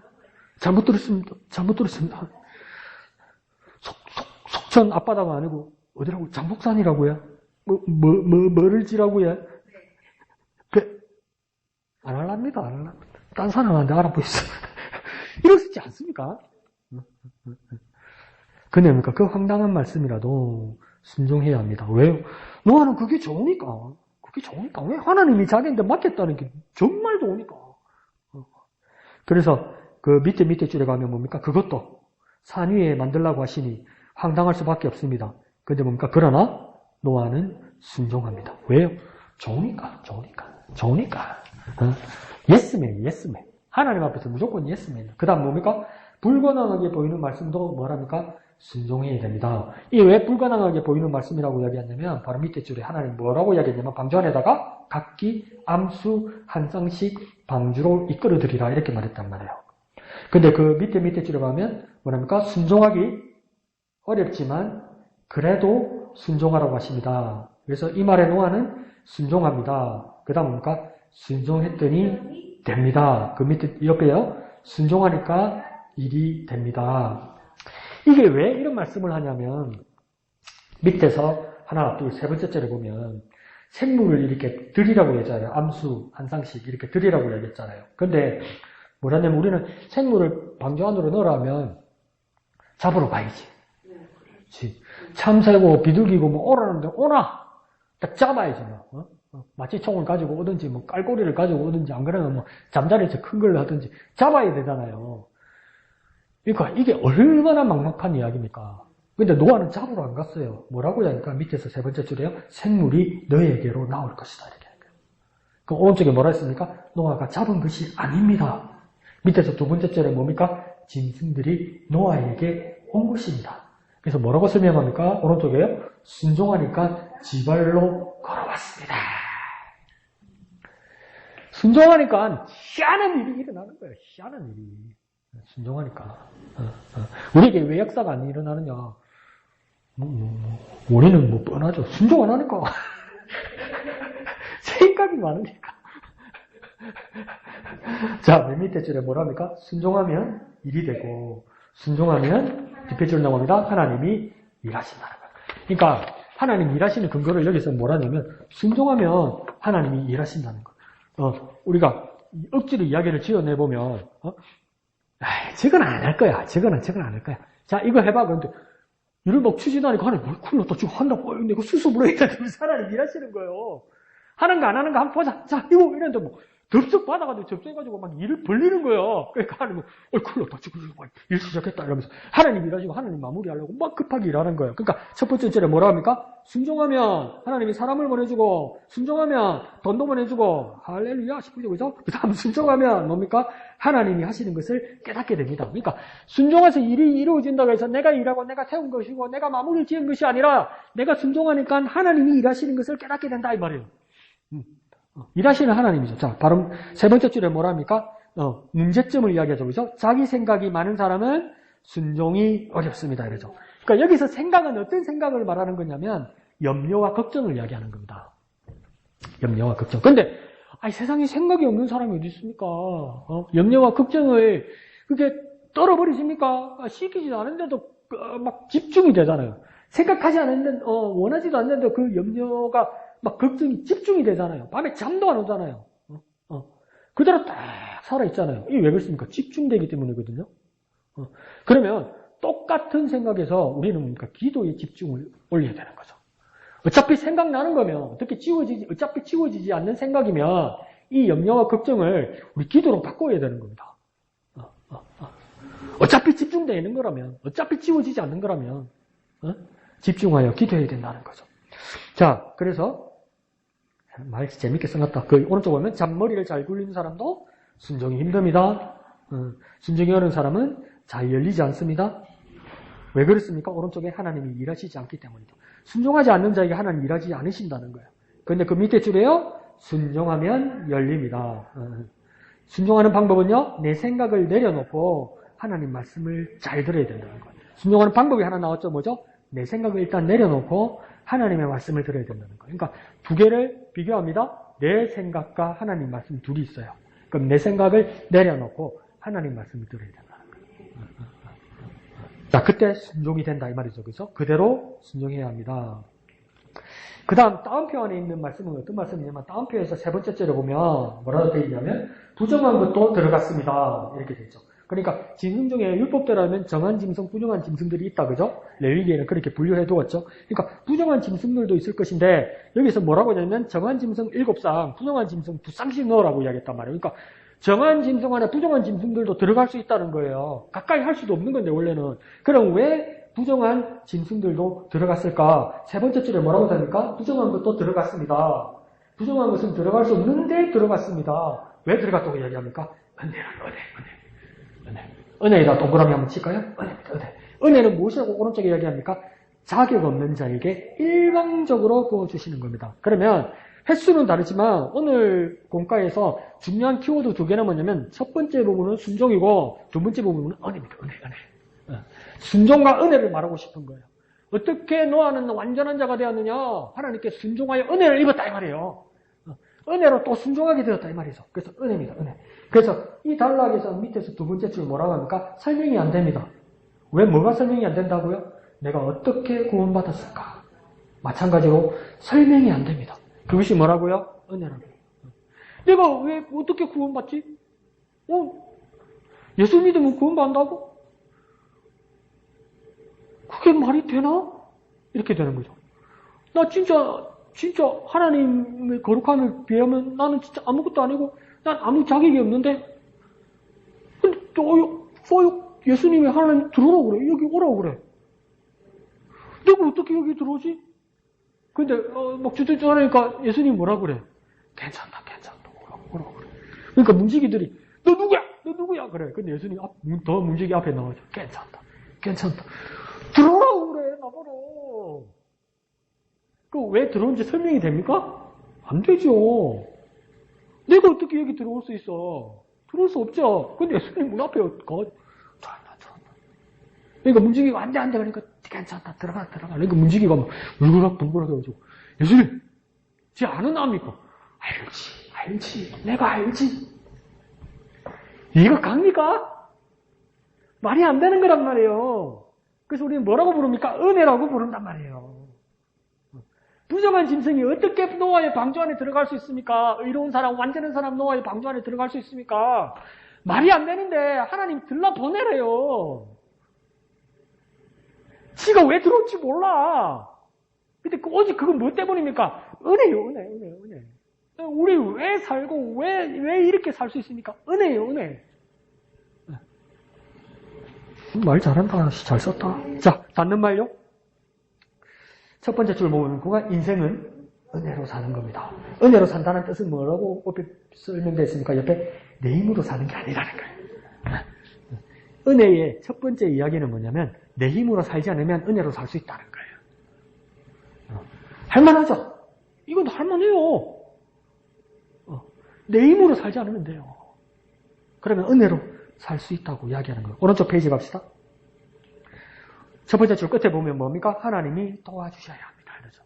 Speaker 1: 잘못 들었습니다. 속천 앞바다가 아니고 어디라고? 장복산이라고요? 뭐를 지라고요? 안 할랍니다. 딴 사람한테 알아보시죠. 이러시지 않습니까? 근데 뭡니까? 그 황당한 말씀이라도 순종해야 합니다. 왜요? 노아는 그게 좋으니까. 왜? 하나님이 자기한테 맡겼다는 게 정말 좋으니까. 그래서 그 밑에 줄에 가면 뭡니까? 그것도 산 위에 만들라고 하시니 황당할 수밖에 없습니다. 근데 뭡니까? 그러나 노아는 순종합니다. 왜요? 좋으니까. 예스맨. 하나님 앞에서 무조건 예스맨. 그 다음 뭡니까? 불가능하게 보이는 말씀도 뭐랍니까? 순종해야 됩니다. 이 왜 불가능하게 보이는 말씀이라고 이야기했냐면 바로 밑에 줄에 하나님 뭐라고 이야기했냐면 방주 안에다가 각기 암수 한 쌍씩 방주로 이끌어드리라 이렇게 말했단 말이에요. 근데 그 밑에 줄에 가면 뭐랍니까? 순종하기 어렵지만 그래도 순종하라고 하십니다. 그래서 이 말의 노아는 순종합니다. 그 다음 뭡니까? 순종했더니 됩니다. 그 밑에 옆에요. 순종하니까 일이 됩니다. 이게 왜 이런 말씀을 하냐면 밑에서 하나, 둘, 세 번째 절에 보면 생물을 이렇게 드리라고 했잖아요. 암수 한 쌍씩 이렇게 드리라고 얘기했잖아요. 근데 뭐라냐면 우리는 생물을 방주 안으로 넣으라면 잡으러 가야지. 그렇지. 참새고 비둘기고 뭐 오라는데 오나 딱 잡아야지 뭐. 마치 총을 가지고 오든지 뭐 깔고리를 가지고 오든지 안 그러면 뭐 잠자리에서 큰 걸로 하든지 잡아야 되잖아요. 그러니까 이게 얼마나 막막한 이야기입니까? 근데 노아는 잡으러 안 갔어요. 뭐라고 하니까 밑에서 세 번째 줄에요. 생물이 너에게로 나올 것이다. 이렇게. 그 오른쪽에 뭐라 했습니까? 노아가 잡은 것이 아닙니다. 밑에서 두 번째 줄에 뭡니까? 짐승들이 노아에게 온 것입니다. 그래서 뭐라고 설명합니까? 오른쪽에요. 순종하니까 지발로 걸어왔습니다. 순종하니까 희한한 일이 일어나는 거예요. 희한한 일이. 순종하니까. 우리에게 왜 역사가 안 일어나느냐. 우리는 뭐 뻔하죠. 순종 안 하니까. 생각이 많으니까. 자, 맨 밑에 줄에 뭐랍니까? 순종하면 일이 되고, 순종하면 뒷에 줄 나옵니다. 하나님이 일하신다는 거예요. 그러니까 하나님 일하시는 근거를 여기서 뭐라냐면 순종하면 하나님이 일하신다는 거예요. 우리가 억지로 이야기를 지어내보면 저건 안 할 거야. 저건 안 할 거야. 자, 이거 해봐. 그런데 일을 막 추진하니까 하나님 큰일 났다. 지금 한다고. 내가 수습을 해야 되는데 하나님 일하시는 거예요. 하는 거 안 하는 거 한번 보자. 자, 이거 이랬는데 뭐 덥석 받아가지고 접수해가지고 막 일을 벌리는 거예요. 그러니까 하나님은 큰일 났다. 지금 일 시작했다. 이러면서 하나님 일하시고 하나님 마무리하려고 막 급하게 일하는 거예요. 그러니까 첫 번째 절에 뭐라 합니까? 순종하면 하나님이 사람을 보내주고, 순종하면 돈도 보내주고, 할렐루야 싶으죠. 그죠? 그 다음 순종하면 뭡니까? 하나님이 하시는 것을 깨닫게 됩니다. 그러니까 순종해서 일이 이루어진다고 해서 내가 일하고 내가 세운 것이고 내가 마무리 지은 것이 아니라 내가 순종하니까 하나님이 일하시는 것을 깨닫게 된다 이 말이에요. 일하시는 하나님이죠. 자, 바로 세 번째 줄에 뭐라 합니까? 문제점을 이야기하죠. 그죠? 자기 생각이 많은 사람은 순종이 어렵습니다. 이러죠. 그러니까 여기서 생각은 어떤 생각을 말하는 거냐면 염려와 걱정을 이야기하는 겁니다. 염려와 걱정. 근데 세상에 생각이 없는 사람이 어디 있습니까? 염려와 걱정을 그게 떨어버리십니까? 시키지도 않은데도 막 집중이 되잖아요. 생각하지 않았는데 원하지도 않는데 그 염려가 막 걱정이 집중이 되잖아요. 밤에 잠도 안 오잖아요. 그대로 딱 살아있잖아요. 이게 왜 그렇습니까? 집중되기 때문이거든요. 그러면 똑같은 생각에서 우리는 뭡니까? 기도에 집중을 올려야 되는 거죠. 어차피 생각나는 거면, 어차피 지워지지 않는 생각이면 이 염려와 걱정을 우리 기도로 바꿔야 되는 겁니다. 어차피 집중되어 있는 거라면, 어차피 지워지지 않는 거라면, 집중하여 기도해야 된다는 거죠. 자, 그래서 말 재밌게 써놨다. 그 오른쪽 보면 잔머리를 잘 굴리는 사람도 순종이 힘듭니다. 순종이 어려운 사람은 잘 열리지 않습니다. 왜 그렇습니까? 오른쪽에 하나님이 일하시지 않기 때문이죠. 순종하지 않는 자에게 하나님 일하지 않으신다는 거예요. 그런데 그 밑에 줄에요. 순종하면 열립니다. 순종하는 방법은요. 내 생각을 내려놓고 하나님 말씀을 잘 들어야 된다는 거예요. 순종하는 방법이 하나 나왔죠. 뭐죠? 내 생각을 일단 내려놓고 하나님의 말씀을 들어야 된다는 거예요. 그러니까 두 개를 비교합니다. 내 생각과 하나님 말씀 둘이 있어요. 그럼 내 생각을 내려놓고 하나님 말씀을 들어야 된다는 거예요. 자, 그때 순종이 된다 이 말이죠. 그래서 그대로 순종해야 합니다. 그 다음 다운표 안에 있는 말씀은 어떤 말씀이냐면 다운표에서 세 번째 줄에 보면 뭐라고 되어 있냐면 부정한 것도 들어갔습니다. 이렇게 되어 있죠. 그러니까 짐승 중에 율법대로라면 정한 짐승, 부정한 짐승들이 있다. 그죠? 레위기에는 그렇게 분류해 두었죠. 그러니까 부정한 짐승들도 있을 것인데 여기서 뭐라고 하냐면 정한 짐승 7상, 부정한 짐승 2쌍씩 넣으라고 이야기했단 말이에요. 그러니까 정한 짐승 안에 부정한 짐승들도 들어갈 수 있다는 거예요. 가까이 할 수도 없는 건데 원래는. 그럼 왜 부정한 짐승들도 들어갔을까? 세 번째 줄에 뭐라고 합니까? 부정한 것도 들어갔습니다. 부정한 것은 들어갈 수 없는데 들어갔습니다. 왜 들어갔다고 이야기합니까? 은혜에다 동그라미 한번 칠까요? 은혜. 은혜는 무엇이라고 오른쪽에 이야기합니까? 자격 없는 자에게 일방적으로 부어주시는 겁니다. 그러면 횟수는 다르지만 오늘 공과에서 중요한 키워드 두 개는 뭐냐면 첫 번째 부분은 순종이고 두 번째 부분은 은혜입니다. 은혜. 순종과 은혜를 말하고 싶은 거예요. 어떻게 노아는 완전한 자가 되었느냐? 하나님께 순종하여 은혜를 입었다 이 말이에요. 은혜로 또 순종하게 되었다 이 말이죠. 그래서 은혜입니다. 은혜. 그래서 이 단락에서 밑에서 두 번째 줄 뭐라고 합니까? 설명이 안 됩니다. 왜 뭐가 설명이 안 된다고요? 내가 어떻게 구원받았을까? 마찬가지로 설명이 안 됩니다. 그것이 뭐라고요? 은혜라고요. 내가 왜 어떻게 구원받지? 예수 믿으면 구원받는다고? 그게 말이 되나? 이렇게 되는 거죠. 나 진짜 하나님의 거룩함을 비하면 나는 진짜 아무것도 아니고 난 아무 자격이 없는데 근데 또 예수님이 하나님 들어오라고 그래. 여기 오라고 그래. 내가 어떻게 여기 들어오지? 근데 막 주저주저 하니까 예수님 뭐라 그래? 괜찮다. 오라고 그래. 그러니까 문지기들이 너 누구야? 그래. 근데 예수님 더 문지기 앞에 나와서 괜찮다. 들어오라고 그래. 나보러. 그 왜 들어온지 설명이 됩니까? 안 되죠. 내가 어떻게 여기 들어올 수 있어? 들어올 수 없죠. 근데 예수님 문 앞에 잘한다. 그러니까 문지기가 안 돼. 그러니까 괜찮다. 들어가. 그러니까 문지기가 막 울그락불그락 해가지고 예수님, 쟤 아는 압니까? 알지. 내가 알지. 이거 갑니까? 말이 안 되는 거란 말이에요. 그래서 우리는 뭐라고 부릅니까? 은혜라고 부른단 말이에요. 부정한 짐승이 어떻게 노아의 방주 안에 들어갈 수 있습니까? 의로운 사람, 완전한 사람 노아의 방주 안에 들어갈 수 있습니까? 말이 안 되는데 하나님 들라 보내래요. 지가 왜 들어올지 몰라. 근데 오직 그건 뭐 때문입니까? 은혜요, 은혜. 우리 왜 살고 왜 이렇게 살 수 있습니까? 은혜요, 은혜. 말 잘한다. 잘 썼다. 자, 닿는 말요. 첫 번째 줄 보면 그가 인생은 은혜로 사는 겁니다. 은혜로 산다는 뜻은 뭐라고 옆에 설명되어 있습니까? 옆에 내 힘으로 사는 게 아니라는 거예요. 은혜의 첫 번째 이야기는 뭐냐면 내 힘으로 살지 않으면 은혜로 살 수 있다는 거예요. 할만하죠? 이건 할만해요. 내 힘으로 살지 않으면 돼요. 그러면 은혜로 살 수 있다고 이야기하는 거예요. 오른쪽 페이지 갑시다. 첫 번째 줄 끝에 보면 뭡니까? 하나님이 도와주셔야 합니다. 이러죠.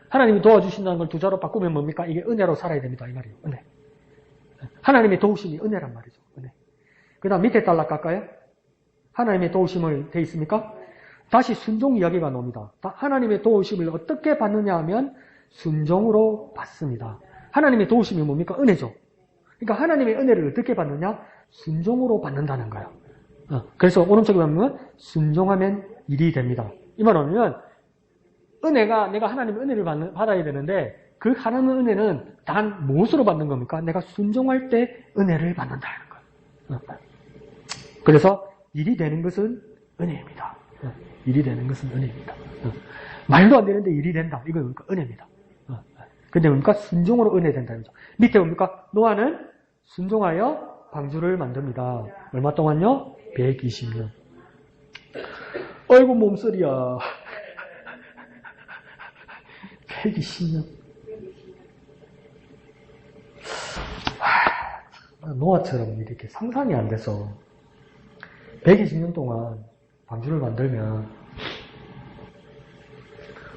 Speaker 1: 하나님이 도와주신다는 걸 두 자로 바꾸면 뭡니까? 이게 은혜로 살아야 됩니다. 이 말이에요. 은혜. 하나님의 도우심이 은혜란 말이죠. 은혜. 그 다음 밑에 달락 갈까요? 하나님의 도우심을 돼 있습니까? 다시 순종 이야기가 나옵니다. 하나님의 도우심을 어떻게 받느냐 하면 순종으로 받습니다. 하나님의 도우심이 뭡니까? 은혜죠. 그러니까 하나님의 은혜를 어떻게 받느냐? 순종으로 받는다는 거예요. 그래서 오른쪽에 보면 순종하면 일이 됩니다. 이 말은 은혜가 내가 하나님의 은혜를 받아야 되는데 그 하나님의 은혜는 단 무엇으로 받는 겁니까? 내가 순종할 때 은혜를 받는다는 거예요. 그래서 일이 되는 것은 은혜입니다. 일이 되는 것은 은혜입니다. 말도 안 되는데 일이 된다. 이건 뭡니까? 은혜입니다. 근데 뭡니까? 순종으로 은혜 된다는 거죠. 밑에 뭡니까? 노아는 순종하여 방주를 만듭니다. 얼마 동안요? 120년. 아이고 몸서리야. 120년. 노아처럼 이렇게 상상이 안 돼서 120년 동안 방주를 만들면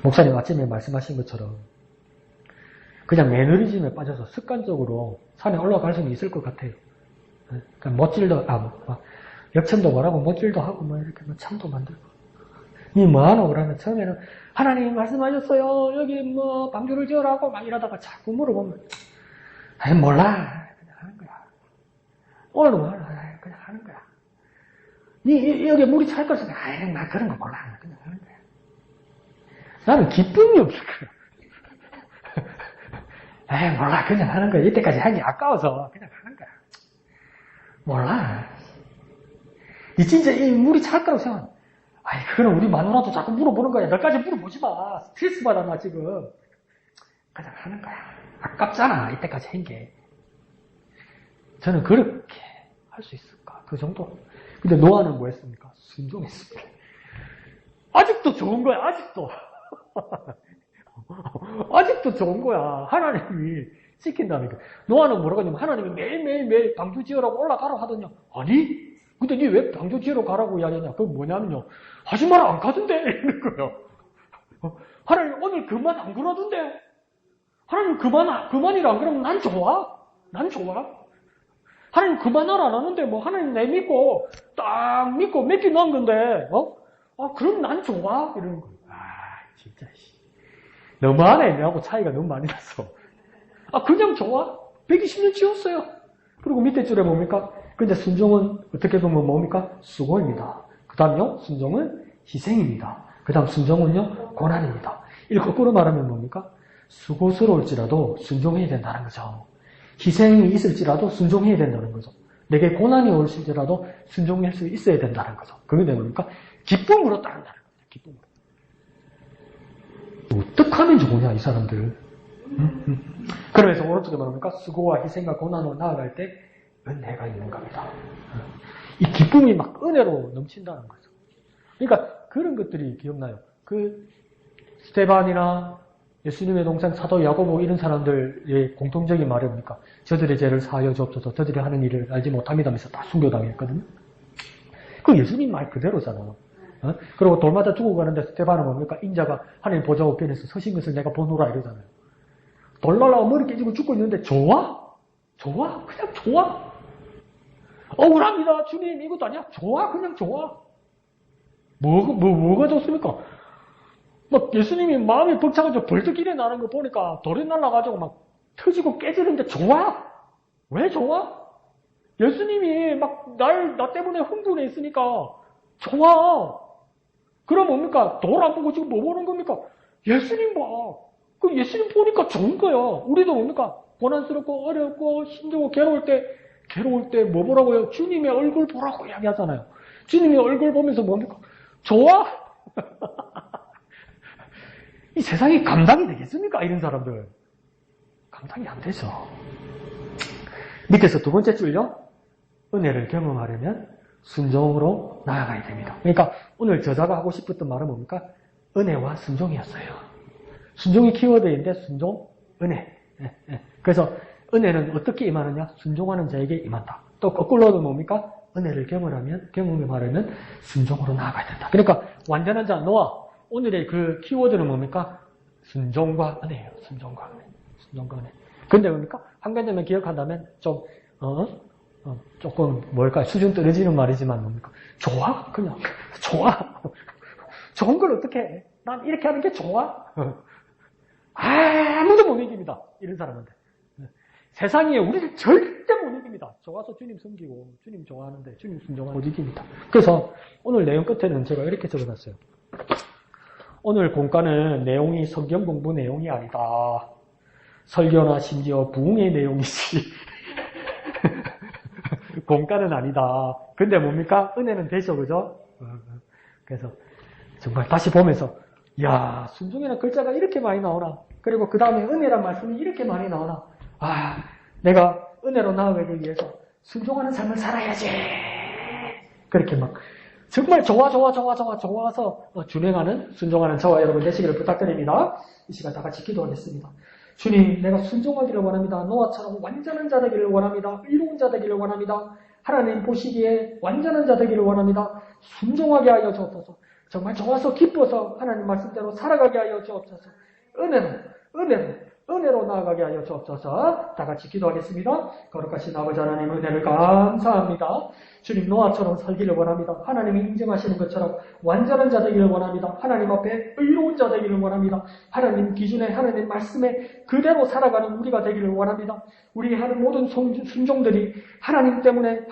Speaker 1: 목사님 아침에 말씀하신 것처럼 그냥 매너리즘에 빠져서 습관적으로 산에 올라갈 수는 있을 것 같아요. 그러니까 못질도, 역청도 뭐라고 못질도 하고, 이렇게 창도 만들고. 니 뭐하노? 그러면 처음에는 하나님 말씀하셨어요. 여기 방주를 지으라고 막 이러다가 자꾸 물어보면, 몰라. 그냥 하는 거야. 오늘 몰라. 그냥 하는 거야. 니 여기 물이 찰 것은, 나 그런 거 몰라. 그냥 하는 거야. 나는 기쁨이 없을 거야. 몰라. 그냥 하는 거야. 이때까지 한 게 아까워서 그냥 하는 거야. 몰라. 진짜 이 물이 찰 거라고 생각해. 그거는 우리 마누라도 자꾸 물어보는 거야. 너까지 물어보지 마. 스트레스 받아, 나 지금. 그냥 하는 거야. 아깝잖아. 이때까지 한 게. 저는 그렇게 할 수 있을까? 그 정도. 근데 노아는 뭐 했습니까? 순종했습니다. 아직도 좋은 거야. 아직도. 아직도 좋은 거야. 하나님이 시킨다니까. 노아는 뭐라고 하냐면 하나님이 매일 방주 지으라고 올라가라고 하더니 아니? 근데 니 왜 방주 지으러 가라고 이야기하냐? 그건 뭐냐면요. 하지 마라 안 가던데 이러는 거예요. 하나님 오늘 그만 안 그러던데. 하나님 그만이라 안 그러면 난 좋아. 난 좋아. 하나님 그만하라 안 하는데 하나님 내 믿고 딱 믿고 몇 개 넣은 건데 그럼 난 좋아 이러는 거예요. 진짜 너무하네. 내하고 차이가 너무 많이 났어. 그냥 좋아. 120년 지었어요. 그리고 밑에 줄에 뭡니까? 근데 순종은 어떻게 보면 뭡니까? 수고입니다. 그 다음요, 순종은 희생입니다. 그 다음 순종은요, 고난입니다. 이렇게 거꾸로 말하면 뭡니까? 수고스러울지라도 순종해야 된다는 거죠. 희생이 있을지라도 순종해야 된다는 거죠. 내게 고난이 올지라도 순종할 수 있어야 된다는 거죠. 그게 뭡니까? 기쁨으로 따른다는 거죠. 기쁨으로. 어떻게 하면 좋으냐, 이 사람들. 그러면서 오른쪽에 뭡니까? 수고와 희생과 고난으로 나아갈 때 은혜가 있는 겁니다. 이 기쁨이 막 은혜로 넘친다는 거죠. 그러니까 그런 것들이 기억나요. 그 스테반이나 예수님의 동생 사도 야고보 이런 사람들의 공통적인 말이 뭡니까? 저들의 죄를 사하여 주옵소서 저들이 하는 일을 알지 못합니다면서 다 순교당했거든요. 그 예수님 말 그대로잖아. 그리고 돌마다 죽어가는데 스테반은 뭡니까? 인자가 하나님 보좌 우편에서 서신 것을 내가 보노라 이러잖아요. 돌 날라가 머리 깨지고 죽고 있는데 좋아? 좋아? 그냥 좋아? 억울합니다. 주님 이것도 아니야? 좋아? 그냥 좋아? 뭐가 좋습니까? 막 예수님이 마음이 벅차가지고 벌떡 일어 나는 거 보니까 돌이 날라가지고 막 터지고 깨지는데 좋아? 왜 좋아? 예수님이 막 나 때문에 흥분해 있으니까 좋아. 그럼 뭡니까? 돌 안 보고 지금 뭐 보는 겁니까? 예수님 봐. 그 예수님 보니까 좋은 거야. 우리도 뭡니까? 고난스럽고 어렵고 힘들고 괴로울 때 뭐 보라고요? 주님의 얼굴 보라고 이야기하잖아요. 주님의 얼굴 보면서 뭡니까? 좋아? 이 세상이 감당이 되겠습니까? 이런 사람들. 감당이 안 되죠. 밑에서 두 번째 줄요. 은혜를 경험하려면 순종으로 나아가야 됩니다. 그러니까 오늘 저자가 하고 싶었던 말은 뭡니까? 은혜와 순종이었어요. 순종이 키워드인데 순종, 은혜. 그래서 은혜는 어떻게 임하느냐? 순종하는 자에게 임한다. 또 거꾸로는 뭡니까? 은혜를 경험하려면 순종으로 나아가야 된다. 그러니까 완전한 자 노아. 오늘의 그 키워드는 뭡니까? 순종과 은혜예요. 순종과 은혜. 순종과 은혜. 근데 뭡니까? 한 가지만 기억한다면 조금 수준 떨어지는 말이지만 뭡니까? 좋아? 그냥 좋아. 좋은 걸 어떻게 해? 난 이렇게 하는 게 좋아? 아무도 못 이깁니다. 이런 사람한테. 세상에 우리를 절대 못 이깁니다. 좋아서 주님 섬기고 주님 좋아하는데 주님 순종하는 못 이깁니다. 그래서 오늘 내용 끝에는 제가 이렇게 적어놨어요. 오늘 공과는 내용이 성경 공부 내용이 아니다. 설교나 심지어 부흥의 내용이지. 공과는 아니다. 근데 뭡니까? 은혜는 되죠, 그죠? 그래서 정말 다시 보면서 야, 순종이라는 글자가 이렇게 많이 나오나? 그리고 그 다음에 은혜란 말씀이 이렇게 많이 나오나? 아, 내가 은혜로 나아가기 위해서 순종하는 삶을 살아야지. 그렇게 막 정말 좋아서 준행하는 순종하는 저와 여러분 되시기를 부탁드립니다. 이 시간 다 같이 기도하겠습니다. 주님, 내가 순종하기를 원합니다. 노아처럼 완전한 자 되기를 원합니다. 의로운 자 되기를 원합니다. 하나님 보시기에 완전한 자 되기를 원합니다. 순종하게 하여 주옵소서. 정말 좋아서 기뻐서 하나님 말씀대로 살아가게 하여 주옵소서. 은혜로 나아가게 하여 주옵소서. 다 같이 기도하겠습니다. 거룩하신 아버지 하나님 은혜를 감사합니다. 주님 노아처럼 살기를 원합니다. 하나님이 인정하시는 것처럼 완전한 자 되기를 원합니다. 하나님 앞에 의로운 자 되기를 원합니다. 하나님 기준에 하나님 말씀에 그대로 살아가는 우리가 되기를 원합니다. 우리 하는 모든 순종들이 하나님 때문에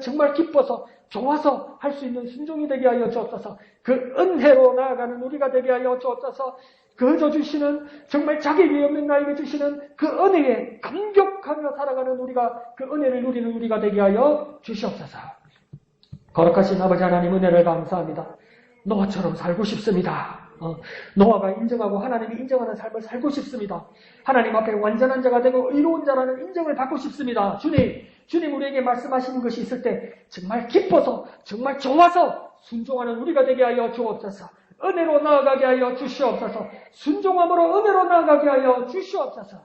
Speaker 1: 정말 기뻐서 좋아서 할 수 있는 순종이 되게 하여 주옵소서. 그 은혜로 나아가는 우리가 되게 하여 주옵소서. 그저 주시는 정말 자격이 없는 나에게 주시는 그 은혜에 감격하며 살아가는 우리가 그 은혜를 누리는 우리가 되게 하여 주시옵소서. 거룩하신 아버지 하나님 은혜를 감사합니다. 노아처럼 살고 싶습니다. 노아가 인정하고 하나님이 인정하는 삶을 살고 싶습니다. 하나님 앞에 완전한 자가 되고 의로운 자라는 인정을 받고 싶습니다. 주님 우리에게 말씀하시는 것이 있을 때 정말 기뻐서 정말 좋아서 순종하는 우리가 되게 하여 주옵소서. 은혜로 나아가게 하여 주시옵소서. 순종함으로 은혜로 나아가게 하여 주시옵소서.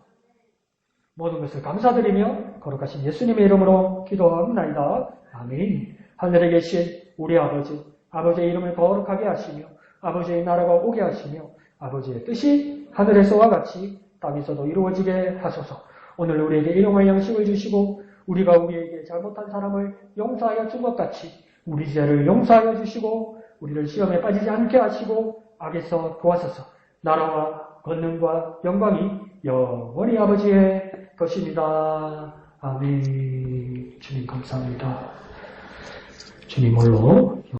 Speaker 1: 모든 것을 감사드리며 거룩하신 예수님의 이름으로 기도합니다. 아멘. 하늘에 계신 우리 아버지의 이름을 거룩하게 하시며 아버지의 나라가 오게 하시며 아버지의 뜻이 하늘에서와 같이 땅에서도 이루어지게 하소서. 오늘 우리에게 일용할 양식을 주시고 우리가 우리에게 잘못한 사람을 용서하여 준 것 같이 우리 죄를 용서하여 주시고 우리를 시험에 빠지지 않게 하시고 악에서 구하소서. 나라와 권능과 영광이 영원히 아버지의 것입니다. 아멘. 주님 감사합니다. 주님 홀로